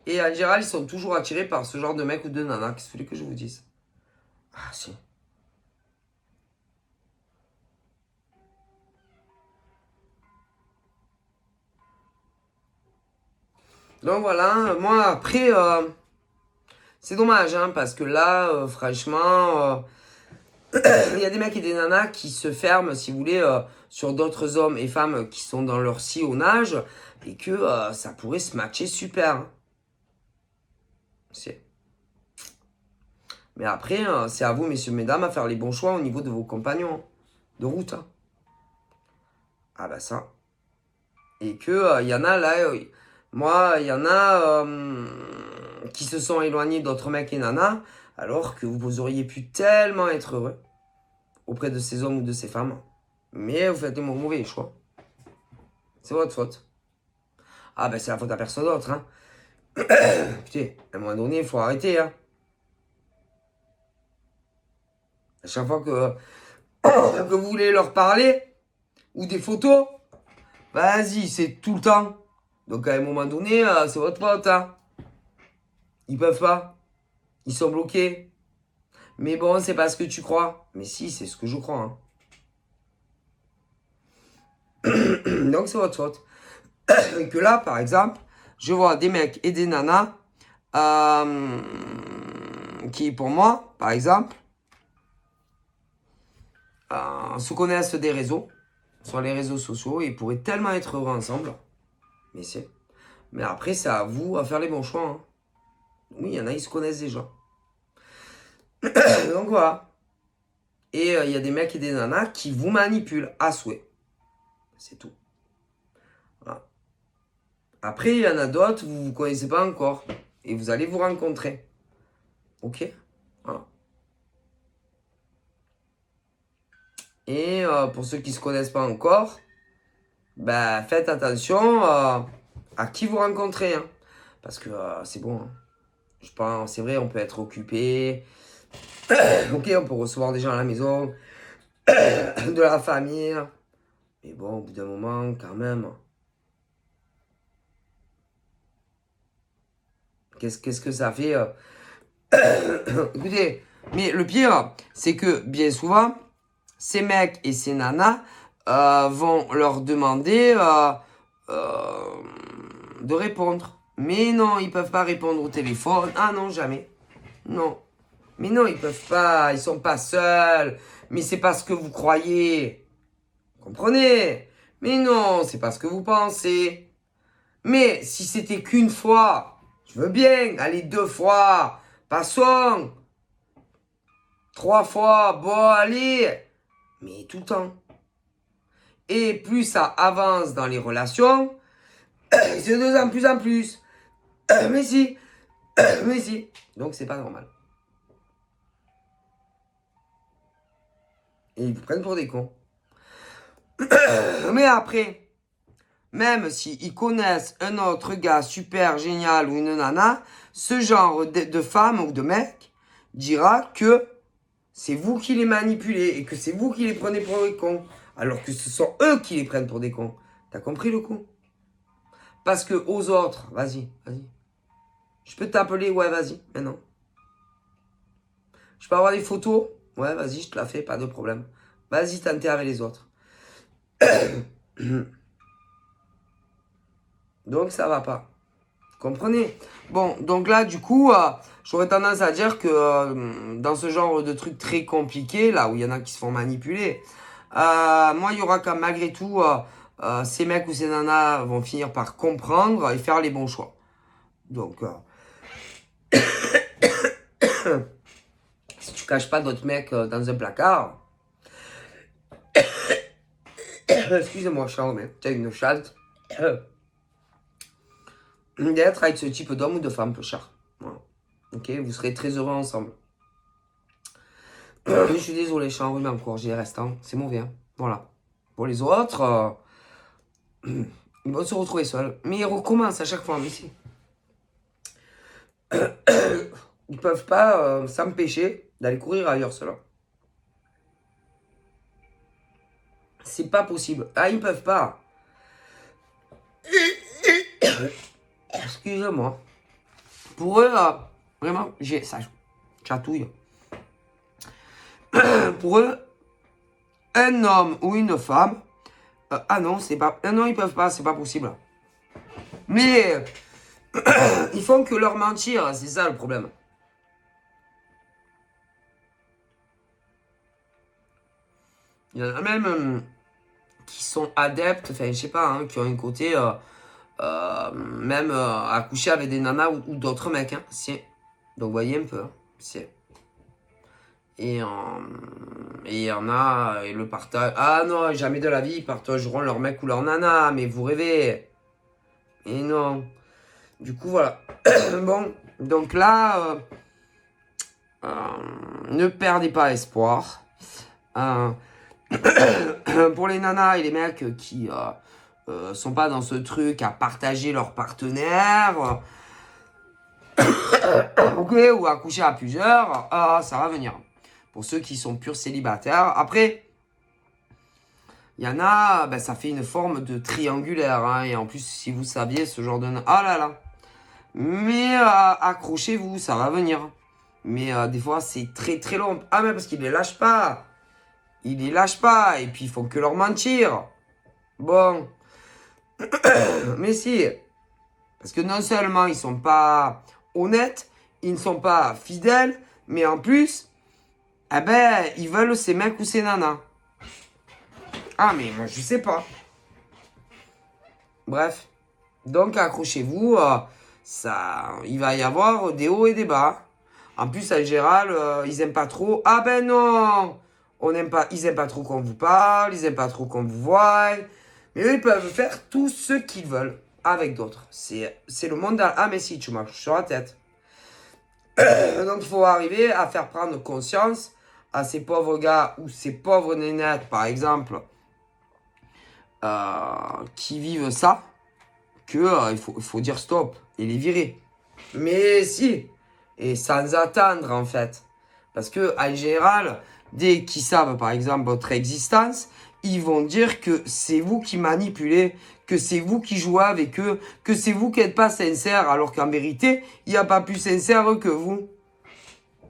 Et en général, ils sont toujours attirés par ce genre de mec ou de nana. Qu'est-ce que vous voulez que je vous dise? Ah, si. Donc voilà, moi après, c'est dommage, hein, parce que là, franchement, il y a des mecs et des nanas qui se ferment, si vous voulez, sur d'autres hommes et femmes qui sont dans leur sillonnage et que ça pourrait se matcher super. Hein. Mais après, c'est à vous, messieurs, mesdames, à faire les bons choix au niveau de vos compagnons hein, de route. Hein. Ah bah ça. Et que il y en a là, moi, il y en a qui se sont éloignés d'autres mecs et nanas, alors que vous auriez pu tellement être heureux auprès de ces hommes ou de ces femmes. Mais vous faites des mauvais choix. C'est votre faute. Ah ben c'est la faute à personne d'autre. Hein. Putain, à un moment donné, il faut arrêter. Hein. À chaque fois que vous voulez leur parler, ou des photos, vas-y, c'est tout le temps. Donc à un moment donné, c'est votre faute. Hein. Ils peuvent pas. Ils sont bloqués. Mais bon, c'est pas ce que tu crois. Mais si, c'est ce que je crois. Hein. Donc c'est votre faute. Et que là, par exemple, je vois des mecs et des nanas qui, pour moi, par exemple, se connaissent des réseaux, sur les réseaux sociaux, et ils pourraient tellement être heureux ensemble. Mais après, c'est à vous à faire les bons choix. Hein. Oui, il y en a, ils se connaissent déjà. Donc voilà. Et il y a des mecs et des nanas qui vous manipulent à souhait. C'est tout. Voilà. Après, il y en a d'autres, vous ne vous connaissez pas encore. Et vous allez vous rencontrer. Ok? Voilà. Et pour ceux qui ne se connaissent pas encore, bah, faites attention à qui vous rencontrez. Hein. Parce que c'est bon. Hein. Je pense, c'est vrai, on peut être occupé. Ok, on peut recevoir des gens à la maison. De la famille. Mais bon, au bout d'un moment, quand même. Qu'est-ce que ça fait Écoutez, mais le pire, c'est que bien souvent, ces mecs et ces nanas vont leur demander de répondre. Mais non, ils peuvent pas répondre au téléphone. Ah non, jamais. Non. Mais non, ils peuvent pas. Ils sont pas seuls. Mais c'est pas ce que vous croyez. Comprenez? Mais non, c'est pas ce que vous pensez. Mais si c'était qu'une fois, je veux bien. Allez, 2 fois. Passons. 3 fois. Bon, allez. Mais tout le temps. Et plus ça avance dans les relations, c'est de plus en plus. Mais si. Mais si. Donc c'est pas normal. Et ils vous prennent pour des cons. Mais après, même s'ils connaissent un autre gars super génial ou une nana, ce genre de femme ou de mec dira que c'est vous qui les manipulez et que c'est vous qui les prenez pour des cons. Alors que ce sont eux qui les prennent pour des cons. T'as compris le coup? Parce que aux autres, vas-y. Je peux t'appeler, ouais, vas-y, maintenant. Je peux avoir des photos? Ouais, vas-y, je te la fais, pas de problème. Vas-y, tenter avec les autres. Donc, ça va pas. Comprenez? Bon, donc là, du coup, j'aurais tendance à dire que dans ce genre de trucs très compliqués, là où il y en a qui se font manipuler, moi, il y aura quand malgré tout, ces mecs ou ces nanas vont finir par comprendre et faire les bons choix. Donc, si tu caches pas d'autres mecs dans un placard, excusez-moi, je suis enrhumé, t'as une chatte. D'être avec ce type d'homme ou de femme peu cher. Voilà. Ok, vous serez très heureux ensemble. Je suis désolé, je suis enrhumé encore, j'y reste, hein. C'est mauvais. Hein. Voilà. Pour les autres, ils vont se retrouver seuls. Mais ils recommencent à chaque fois, mais si. Ils peuvent pas s'empêcher d'aller courir ailleurs, ceux-là. C'est pas possible. Ah, ils peuvent pas. Excusez-moi. Pour eux, vraiment, ça chatouille. Pour eux, un homme ou une femme, ah non, c'est pas. Non, ils peuvent pas, c'est pas possible. Mais Ils font que leur mentir, c'est ça le problème. Il y en a même qui sont adeptes, enfin je sais pas, hein, qui ont un côté même à coucher avec des nanas ou d'autres mecs. Hein, si. Donc voyez un peu. Hein, si. Et il y en a, et le partage. Ah non, jamais de la vie, ils partageront leur mec ou leur nana, mais vous rêvez. Et non. Du coup, voilà. Bon, donc là, ne perdez pas espoir. Pour les nanas et les mecs qui sont pas dans ce truc à partager leur partenaire, ok, ou à coucher à plusieurs, ça va venir. Pour ceux qui sont purs célibataires. Après, il y en a, ben, ça fait une forme de triangulaire. Hein, et en plus, si vous saviez ce genre de... Ah là là. Mais accrochez-vous, ça va venir. Mais des fois, c'est très très long. Ah, mais parce qu'ils les lâchent pas. Ils les lâchent pas. Et puis, ils font que leur mentir. Bon. Mais si. Parce que non seulement ils sont pas honnêtes, ils ne sont pas fidèles, mais en plus, eh ben, ils veulent ces mecs ou ces nanas. Ah, mais moi, je sais pas. Bref. Donc, accrochez-vous. Il va y avoir des hauts et des bas. En plus, en général, ils aiment pas trop. Ah ben non, ils aiment pas trop qu'on vous parle, ils aiment pas trop qu'on vous voie. Mais eux, ils peuvent faire tout ce qu'ils veulent avec d'autres. C'est le monde. Ah mais si, tu marches sur la tête. Donc, il faut arriver à faire prendre conscience à ces pauvres gars ou ces pauvres nénettes, par exemple, qui vivent ça, que il faut dire stop et les virer. Mais si, et sans attendre en fait. Parce que en général, dès qu'ils savent par exemple votre existence, ils vont dire que c'est vous qui manipulez, que c'est vous qui jouez avec eux, que c'est vous qui n'êtes pas sincère, alors qu'en vérité, il n'y a pas plus sincère que vous.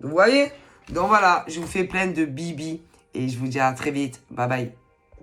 Vous voyez? Donc voilà, je vous fais plein de bibi et je vous dis à très vite. Bye bye.